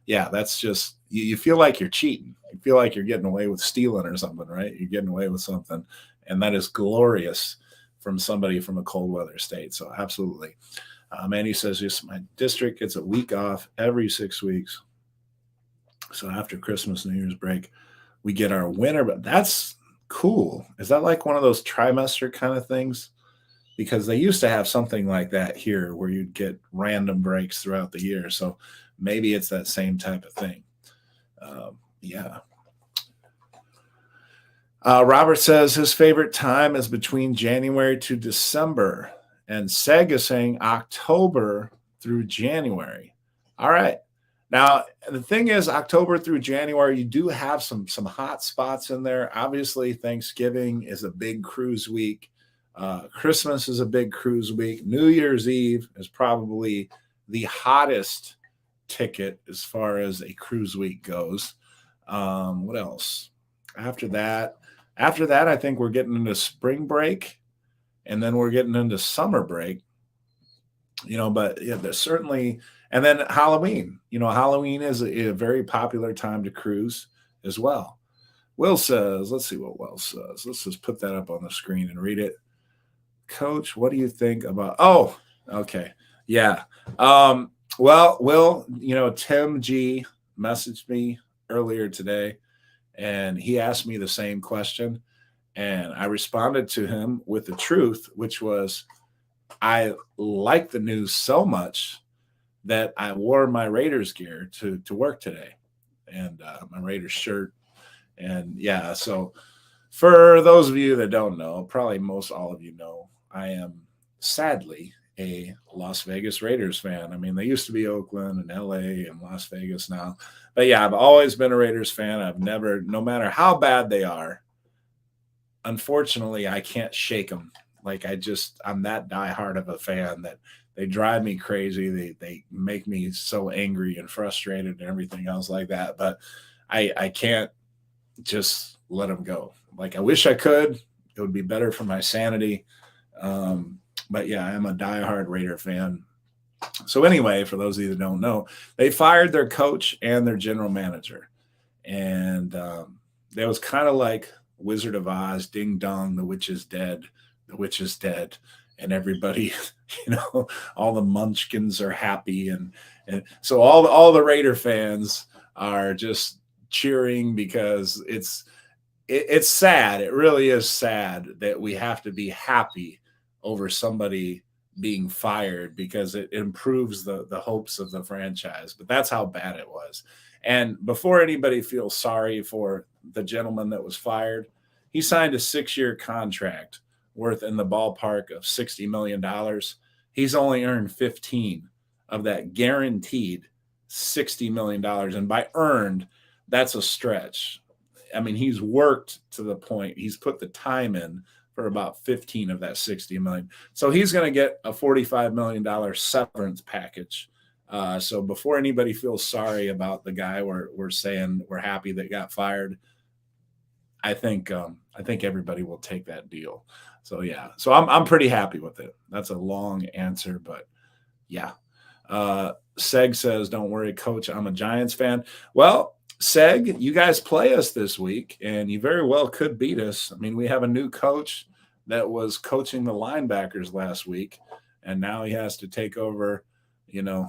yeah, that's just you feel like you're cheating. You feel like you're getting away with stealing or something, right? You're getting away with something, and that is glorious from somebody from a cold weather state. So absolutely. Mandy says, yes, my district gets a week off every 6 weeks. So after Christmas, New Year's break, we get our winter, but that's cool. Is that like one of those trimester kind of things? Because they used to have something like that here where you'd get random breaks throughout the year. So maybe it's that same type of thing. Yeah. Robert says his favorite time is between January to December. And Seg is saying October through January. All right. Now, the thing is, October through January, you do have some hot spots in there. Obviously, Thanksgiving is a big cruise week. Christmas is a big cruise week. New Year's Eve is probably the hottest ticket as far as a cruise week goes. What else? After that, I think we're getting into spring break, and then we're getting into summer break. But yeah, there's certainly, and then Halloween. Halloween is a very popular time to cruise as well. Will says, let's see what Will says. Let's just put that up on the screen and read it. Coach, what do you think about? Oh, okay. Yeah. Well, Will, Tim G messaged me earlier today, and he asked me the same question. And I responded to him with the truth, which was, I like the news so much that I wore my Raiders gear to work today, and my Raiders shirt. And yeah, so for those of you that don't know, probably most all of you know, I am sadly a Las Vegas Raiders fan. I mean, they used to be Oakland and LA and Las Vegas now. But yeah, I've always been a Raiders fan. I've never, no matter how bad they are, unfortunately, I can't shake them Like I'm that diehard of a fan that they drive me crazy. They make me so angry and frustrated and everything else like that. But I can't just let them go. Like I wish I could. It would be better for my sanity. But yeah, I'm a diehard Raider fan. So anyway, for those of you that don't know, they fired their coach and their general manager, and that was kind of like Wizard of Oz, Ding Dong, the witch is dead, the witch is dead, and everybody, all the Munchkins are happy, and so all the Raider fans are just cheering because it's sad. It really is sad that we have to be happy over somebody being fired because it improves the hopes of the franchise. But that's how bad it was. And before anybody feels sorry for the gentleman that was fired, he signed a 6-year contract worth in the ballpark of $60 million. He's only earned 15 of that guaranteed $60 million. And by earned, that's a stretch. I mean, he's worked to the point, he's put the time in for about 15 of that 60 million. So he's going to get a $45 million severance package. So before anybody feels sorry about the guy, we're saying we're happy that got fired. I think everybody will take that deal. So yeah, so I'm pretty happy with it. That's a long answer, but yeah. Seg says, "Don't worry, Coach. I'm a Giants fan." Well, Seg, you guys play us this week, and you very well could beat us. I mean, we have a new coach that was coaching the linebackers last week, and now he has to take over, the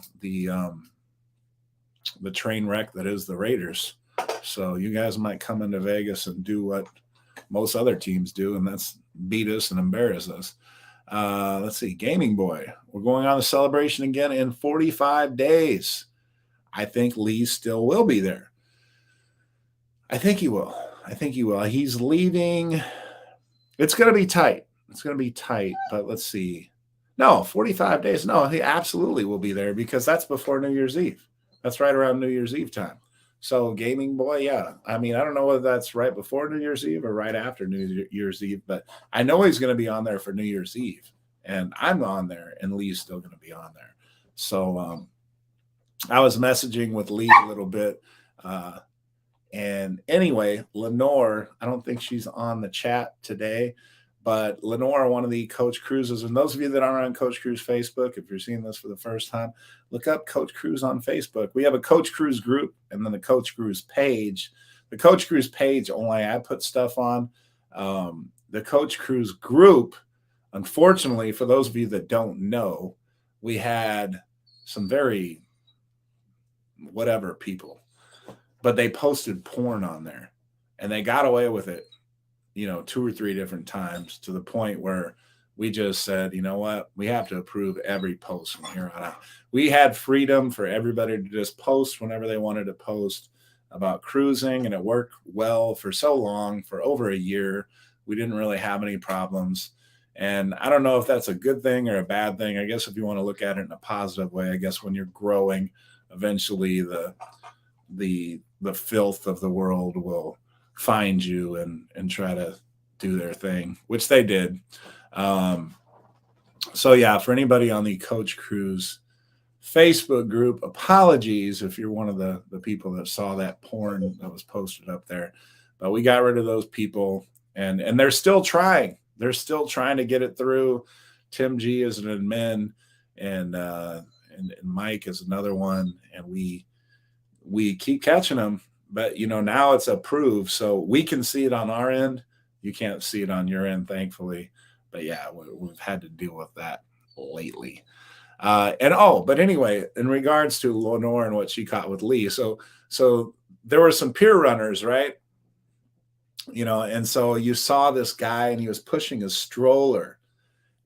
train wreck that is the Raiders. So you guys might come into Vegas and do what most other teams do, and that's beat us and embarrass us. Let's see, Gaming Boy. We're going on a celebration again in 45 days. I think Lee still will be there. I think he will. He's leaving. It's going to be tight. But let's see. No, 45 days. No, he absolutely will be there because that's before New Year's Eve. That's right around New Year's Eve time. So Gaming Boy, yeah. I mean, I don't know whether that's right before New Year's Eve or right after New Year's Eve, but I know he's going to be on there for New Year's Eve. And I'm on there, and Lee's still going to be on there. So I was messaging with Lee a little bit. And anyway, Lenore, I don't think she's on the chat today, but Lenore, one of the Coach Cruzes, and those of you that aren't on Coach Cruz Facebook, if you're seeing this for the first time, look up Coach Cruz on Facebook. We have a Coach Cruz group and then the Coach Cruz page. The Coach Cruz page, only I put stuff on. The Coach Cruz group, unfortunately, for those of you that don't know, we had some very whatever people, but they posted porn on there and they got away with it, 2 or 3 different times to the point where we just said, you know what, we have to approve every post from here on out. We had freedom for everybody to just post whenever they wanted to post about cruising, and it worked well for so long, for over a year. We didn't really have any problems. And I don't know if that's a good thing or a bad thing. I guess if you want to look at it in a positive way, I guess when you're growing, eventually the filth of the world will find you and try to do their thing, which they did. So yeah, for anybody on the Coach Cruz Facebook group, apologies if you're one of the people that saw that porn that was posted up there, but we got rid of those people, and they're still trying. They're still trying to get it through. Tim G is an admin, and Mike is another one, and we keep catching them, but now it's approved, so we can see it on our end. You can't see it on your end, thankfully. But yeah, we've had to deal with that lately. But anyway, in regards to Lenore and what she caught with Lee, so there were some peer runners, right? And so you saw this guy, and he was pushing a stroller,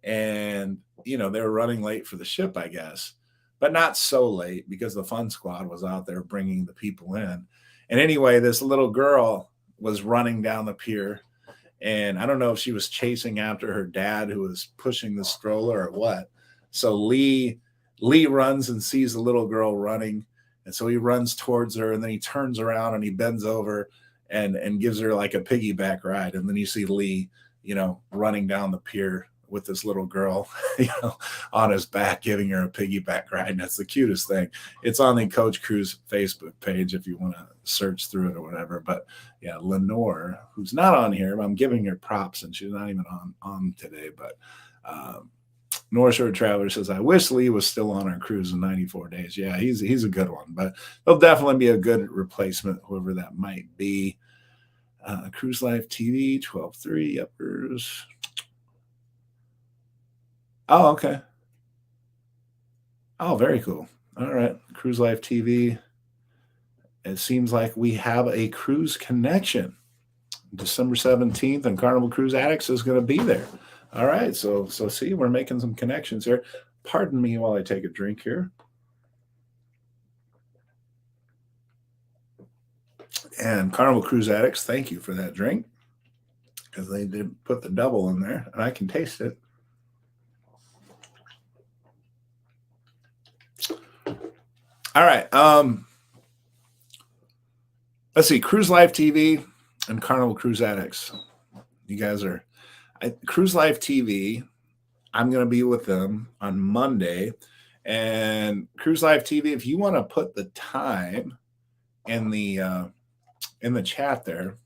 and they were running late for the ship, I guess, but not so late because the fun squad was out there bringing the people in. And anyway, this little girl was running down the pier, and I don't know if she was chasing after her dad who was pushing the stroller or what. So Lee runs and sees the little girl running, and so he runs towards her, and then he turns around and he bends over and gives her like a piggyback ride. And then you see Lee, running down the pier with this little girl, on his back, giving her a piggyback ride. And that's the cutest thing. It's on the Coach Cruise Facebook page if you want to search through it or whatever. But yeah, Lenore, who's not on here, but I'm giving her props, and she's not even on today. But North Shore Traveler says, I wish Lee was still on our cruise in 94 days. Yeah, he's a good one, but he'll definitely be a good replacement, whoever that might be. Cruise Life TV, 12.3 uppers. Oh, okay. Oh, very cool. All right. Cruise Life TV. It seems like we have a cruise connection. December 17th, and Carnival Cruise Addicts is going to be there. All right. So see, we're making some connections here. Pardon me while I take a drink here. And Carnival Cruise Addicts, thank you for that drink, because they did put the double in there, and I can taste it. All right. Let's see. Cruise Life TV and Carnival Cruise Addicts. You guys are Cruise Life TV. I'm going to be with them on Monday. And Cruise Life TV, if you want to put the time in the chat there,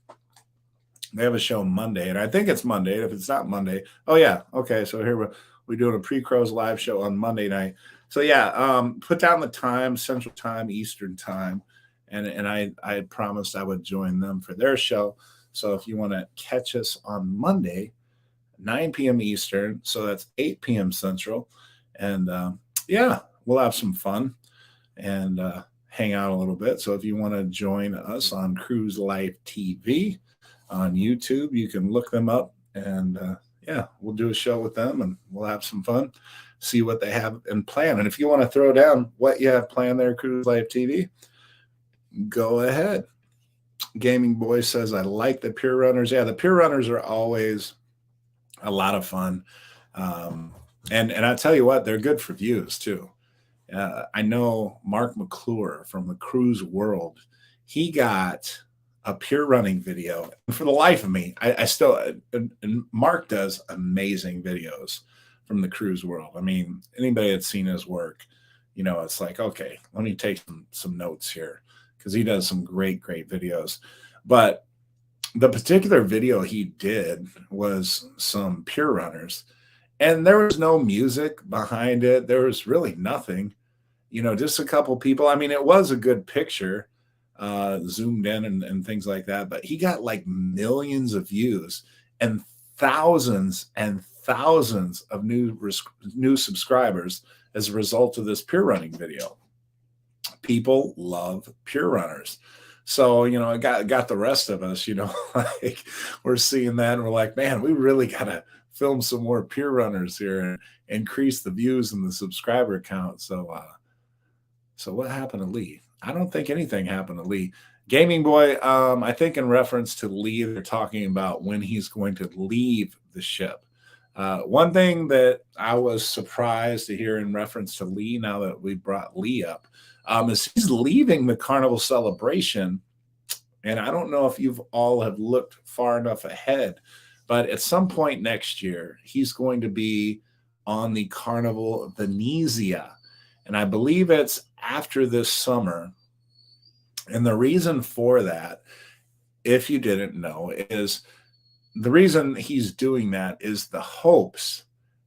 they have a show Monday, and I think it's Monday. If it's not Monday, oh yeah, okay. So here we're doing a Pre-Crows live show on Monday night. So yeah, put down the time, Central Time, Eastern Time, and I promised I would join them for their show. So if you want to catch us on Monday, 9 p.m. Eastern, so that's 8 p.m. Central, and yeah, we'll have some fun and hang out a little bit. So if you want to join us on Cruise Life TV on YouTube, you can look them up, and yeah, we'll do a show with them, and we'll have some fun, see what they have in plan. And if you want to throw down what you have planned there, Cruise Life TV, go ahead. Gaming Boy says, I like the Pure Runners. Yeah, the Pure Runners are always a lot of fun. And I tell you what, they're good for views too. I know Mark McClure from the Cruise World, he got a pure running video. And for the life of me, I still, and Mark does amazing videos from the Cruise World. I mean, anybody that's seen his work, it's like, okay, let me take some notes here, because he does some great videos. But the particular video he did was some pure runners, and there was no music behind it. There was really nothing, just a couple people. I mean, it was a good picture, zoomed in and things like that, but he got like millions of views and thousands of new subscribers as a result of this pure running video. People love pure runners. So, it got the rest of us, like we're seeing that and we're like, man, we really got to film some more pure runners here and increase the views and the subscriber count. So what happened to Lee? I don't think anything happened to Lee. Gaming Boy, I think in reference to Lee, they're talking about when he's going to leave the ship. One thing that I was surprised to hear in reference to Lee, now that we brought Lee up, is he's leaving the Carnival Celebration. And I don't know if you've all have looked far enough ahead, but at some point next year, he's going to be on the Carnival Venezia. And I believe it's after this summer. And the reason for that, if you didn't know, is the reason he's doing that is the hopes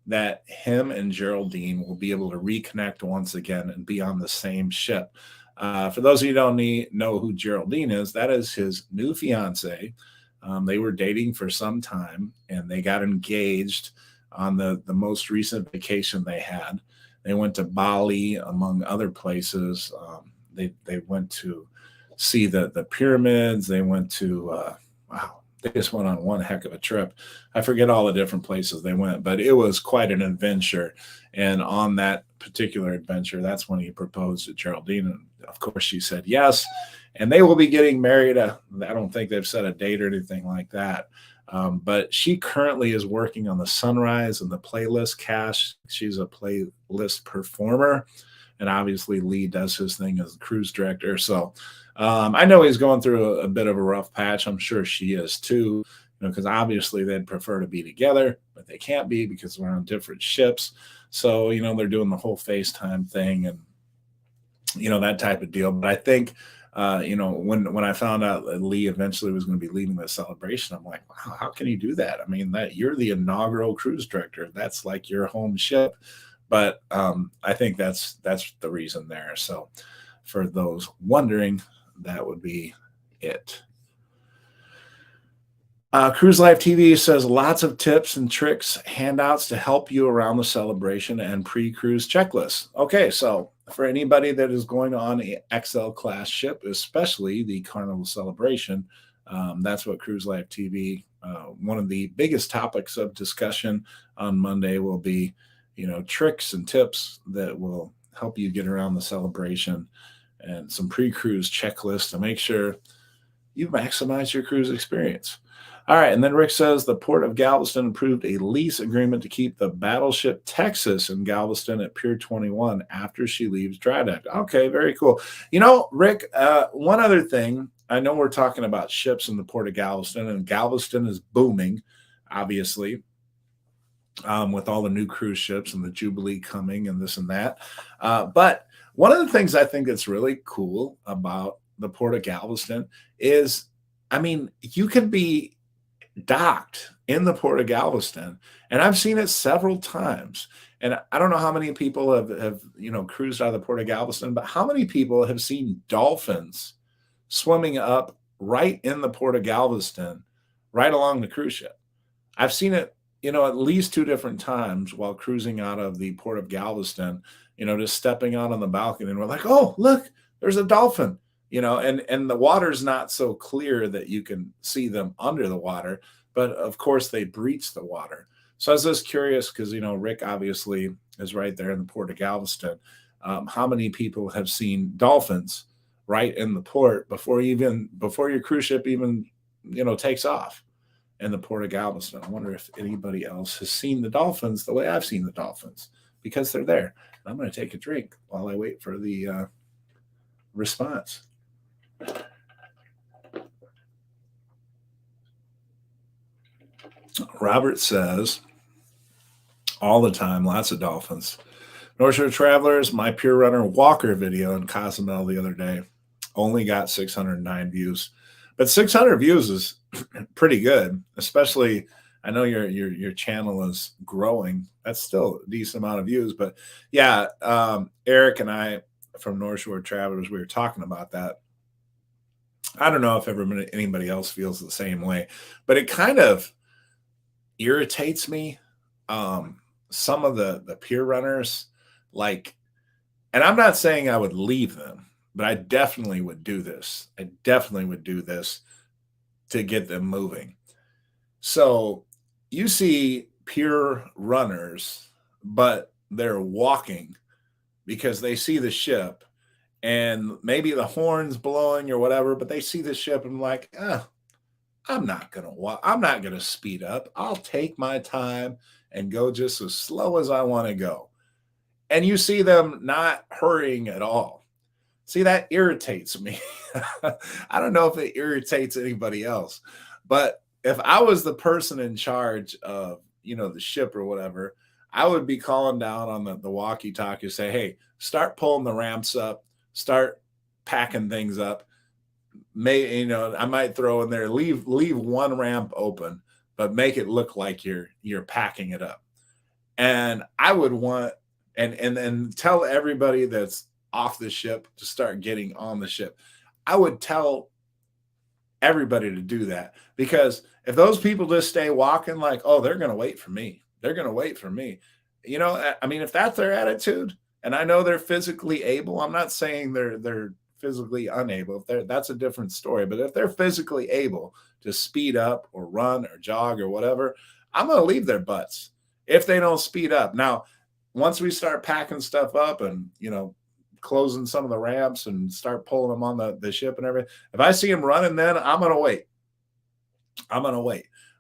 that him and Geraldine will be able to reconnect once again and be on the same ship. For those of you who don't know who Geraldine is, that is his new fiance. They were dating for some time, and they got engaged on the most recent vacation they had. They went to Bali, among other places. They went to see the pyramids. They went to, they just went on one heck of a trip. I forget all the different places they went, but it was quite an adventure. And on that particular adventure, that's when he proposed to Geraldine. And of course, she said yes. And they will be getting married. I don't think they've set a date or anything like that. But she currently is working on the Sunrise and the playlist cast. She's a playlist performer. And obviously, Lee does his thing as the cruise director. So I know he's going through a bit of a rough patch. I'm sure she is too. because obviously they'd prefer to be together, but they can't be because we're on different ships. So, they're doing the whole FaceTime thing and, that type of deal. But I think, when I found out that Lee eventually was going to be leading the celebration, I'm like, wow, how can you do that? I mean, that you're the inaugural cruise director. That's like your home ship. But I think that's the reason there. So for those wondering, that would be it. Cruise Life TV says lots of tips and tricks, handouts to help you around the celebration and pre-cruise checklists. Okay, so for anybody that is going on a XL class ship, especially the Carnival Celebration, that's what Cruise Life TV. One of the biggest topics of discussion on Monday will be, tricks and tips that will help you get around the celebration and some pre-cruise checklists to make sure you maximize your cruise experience. All right, and then Rick says the Port of Galveston approved a lease agreement to keep the battleship Texas in Galveston at Pier 21 after she leaves dry dock. Okay, very cool. Rick, one other thing. I know we're talking about ships in the Port of Galveston, and Galveston is booming, obviously, with all the new cruise ships and the Jubilee coming and this and that. But one of the things I think that's really cool about the Port of Galveston is, you can be docked in the Port of Galveston, and I've seen it several times. And I don't know how many people have cruised out of the Port of Galveston, but how many people have seen dolphins swimming up right in the Port of Galveston, right along the cruise ship? I've seen it, at least 2 different times while cruising out of the Port of Galveston, just stepping out on the balcony, and we're like, oh, look, there's a dolphin. And the water's not so clear that you can see them under the water, but of course they breach the water. So I was just curious because, Rick obviously is right there in the Port of Galveston. How many people have seen dolphins right in the port before your cruise ship even, takes off in the Port of Galveston? I wonder if anybody else has seen the dolphins the way I've seen the dolphins, because they're there. I'm going to take a drink while I wait for the response. Robert says, all the time, lots of dolphins. North Shore Travelers, my Pier Runner Walker video in Cozumel the other day only got 609 views. But 600 views is pretty good, especially I know your channel is growing. That's still a decent amount of views. But yeah, Eric and I from North Shore Travelers, we were talking about that. I don't know if anybody else feels the same way, but it kind of irritates me. Some of the peer runners, and I'm not saying I would leave them, but I definitely would do this. I definitely would do this to get them moving. So you see peer runners, but they're walking because they see the ship and maybe the horn's blowing or whatever, but they see the ship and I'm like, I'm not going to walk. I'm not going to speed up. I'll take my time and go just as slow as I want to go. And you see them not hurrying at all. See, that irritates me. I don't know if it irritates anybody else, but if I was the person in charge of, the ship or whatever, I would be calling down on the walkie-talkie, say, hey, start pulling the ramps up, start packing things up. I might throw in there, leave one ramp open, but make it look like you're packing it up. And I would want, and tell everybody that's off the ship to start getting on the ship. I would tell everybody to do that, because if those people just stay walking like, oh, they're going to wait for me. They're going to wait for me. If that's their attitude, and I know they're physically able, I'm not saying they're physically unable. That's a different story. But if they're physically able to speed up or run or jog or whatever, I'm going to leave their butts if they don't speed up. Now, once we start packing stuff up and, closing some of the ramps and start pulling them on the ship and everything, if I see them running, then I'm going to wait.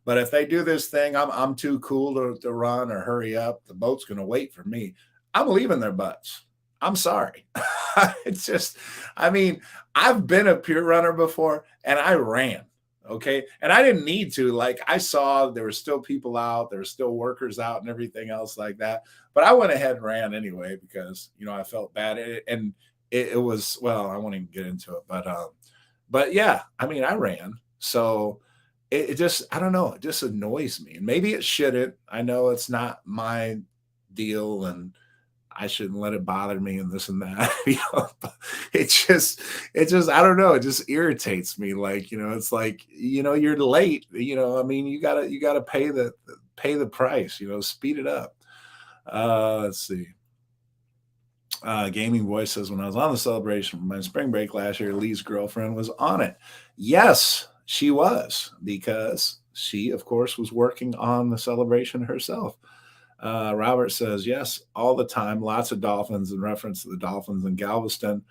But if they do this thing, I'm too cool to run or hurry up, the boat's going to wait for me, I'm leaving their butts. I'm sorry. It's just, I've been a peer runner before and I ran. Okay. And I didn't need to. Like, I saw there were still people out, there were still workers out and everything else like that. But I went ahead and ran anyway because, I felt bad. And it was, well, I won't even get into it. But yeah, I mean, I ran. So it just, I don't know, it just annoys me. And maybe it shouldn't. I know it's not my deal and I shouldn't let it bother me and this and that. But it just, I don't know. It just irritates me. Like, it's like, you're late. I mean, you gotta pay the price. Speed it up. Let's see. Gaming Voice says, when I was on the celebration for my spring break last year, Lee's girlfriend was on it. Yes, she was, because she, of course, was working on the celebration herself. Robert says, yes, all the time. Lots of dolphins in reference to the Dolphins in Galveston.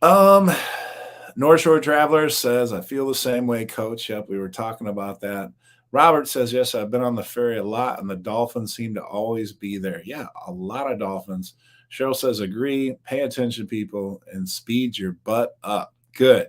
North Shore Traveler says, I feel the same way, Coach. Yep, we were talking about that. Robert says, yes, I've been on the ferry a lot, and the dolphins seem to always be there. Yeah, a lot of dolphins. Cheryl says, agree. Pay attention, people, and speed your butt up. Good.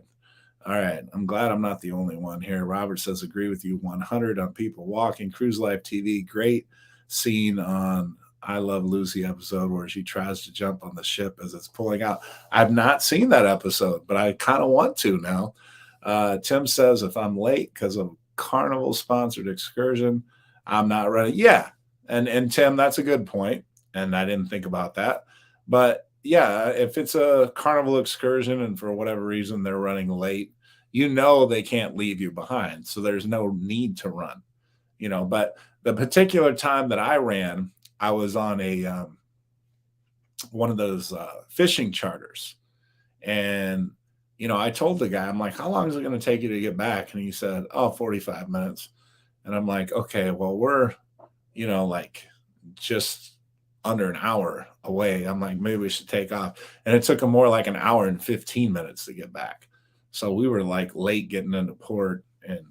All right. I'm glad I'm not the only one here. Robert says, agree with you 100 on people walking. Cruise Life TV, great scene on I Love Lucy episode where she tries to jump on the ship as it's pulling out. I've not seen that episode, but I kind of want to now. Tim says, if I'm late because of Carnival sponsored excursion, I'm not ready. Yeah. And Tim, that's a good point. And I didn't think about that. But yeah, if it's a Carnival excursion and for whatever reason they're running late, they can't leave you behind. So there's no need to run, but the particular time that I ran, I was on a one of those fishing charters. And, I told the guy, I'm like, how long is it going to take you to get back? And he said, 45 minutes. And I'm like, okay, well, we're, like just under an hour away. I'm like, maybe we should take off. And it took him more like an hour and 15 minutes to get back. So we were like late getting into port. And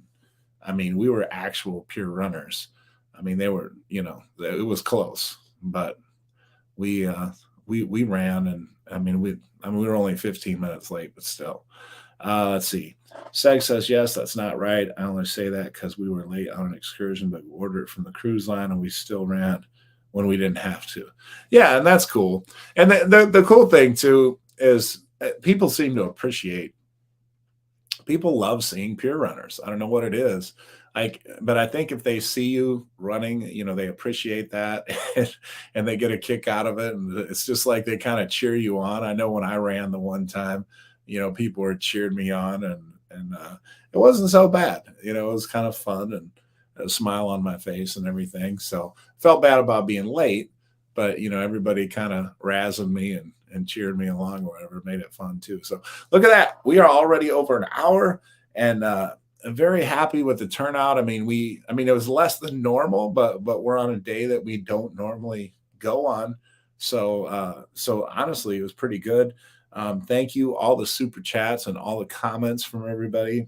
I mean, we were actual pure runners. I mean, they were, it was close, but we ran, and I mean, we were only 15 minutes late, but still. Let's see. Seg says, yes, that's not right. I only say that because we were late on an excursion, but we ordered it from the cruise line and we still ran when we didn't have to. Yeah, and that's cool. And the cool thing too is people seem to appreciate. People love seeing pure runners. I don't know what it is. But I think if they see you running, they appreciate that and they get a kick out of it. And it's just like they kind of cheer you on. I know when I ran the one time, people were cheered me on and it wasn't so bad. It was kind of fun and a smile on my face and everything. So felt bad about being late, but everybody kind of razzing me and cheered me along or whatever, made it fun too. So look at that. We are already over an hour, and I'm very happy with the turnout. I mean, it was less than normal, but we're on a day that we don't normally go on. So honestly, it was pretty good. Thank you, all the super chats and all the comments from everybody.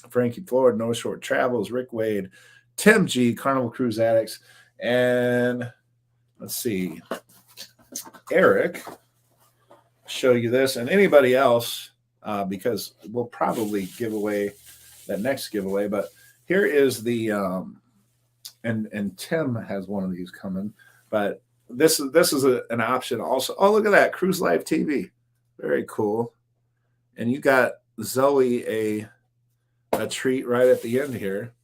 Frankie Ford, No Short Travels, Rick Wade, Tim G, Carnival Cruise Addicts, and let's see, Eric, show you this, and anybody else, because we'll probably give away that next giveaway. But here is the and Tim has one of these coming, but this is an option also. Oh, look at that, Cruise Life TV, very cool. And you got Zoe a treat right at the end here.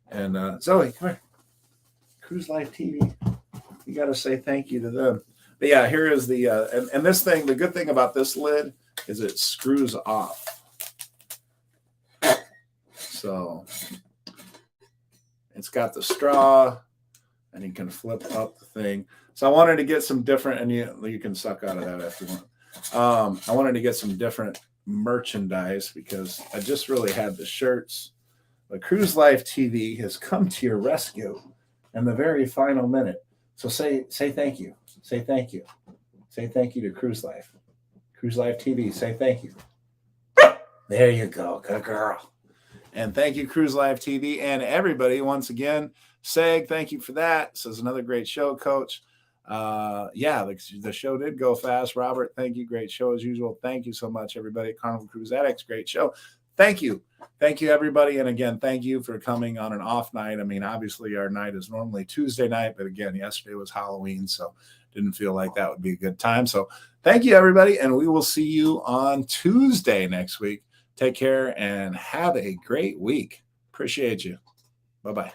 And Zoe, come here. Cruise Life TV. You got to say thank you to them. But yeah, here is the and this thing. The good thing about this lid is it screws off. So it's got the straw, and you can flip up the thing. So I wanted to get some different, and you can suck out of that if you want. I wanted to get some different merchandise because I just really had the shirts. But Cruise Life TV has come to your rescue in the very final minute. So say thank you. Say thank you. Say thank you to Cruise Life. Cruise Life TV, say thank you. There you go. Good girl. And thank you, Cruise Life TV, and everybody once again. Seg, thank you for that. This is another great show, Coach. Yeah, the show did go fast. Robert, thank you. Great show as usual. Thank you so much, everybody. Carnival Cruise Addicts, great show. thank you. Thank you, everybody. And again, thank you for coming on an off night. I mean, obviously, our night is normally Tuesday night, but again, yesterday was Halloween, so didn't feel like that would be a good time. So thank you, everybody. And we will see you on Tuesday next week. Take care and have a great week. Appreciate you. Bye-bye.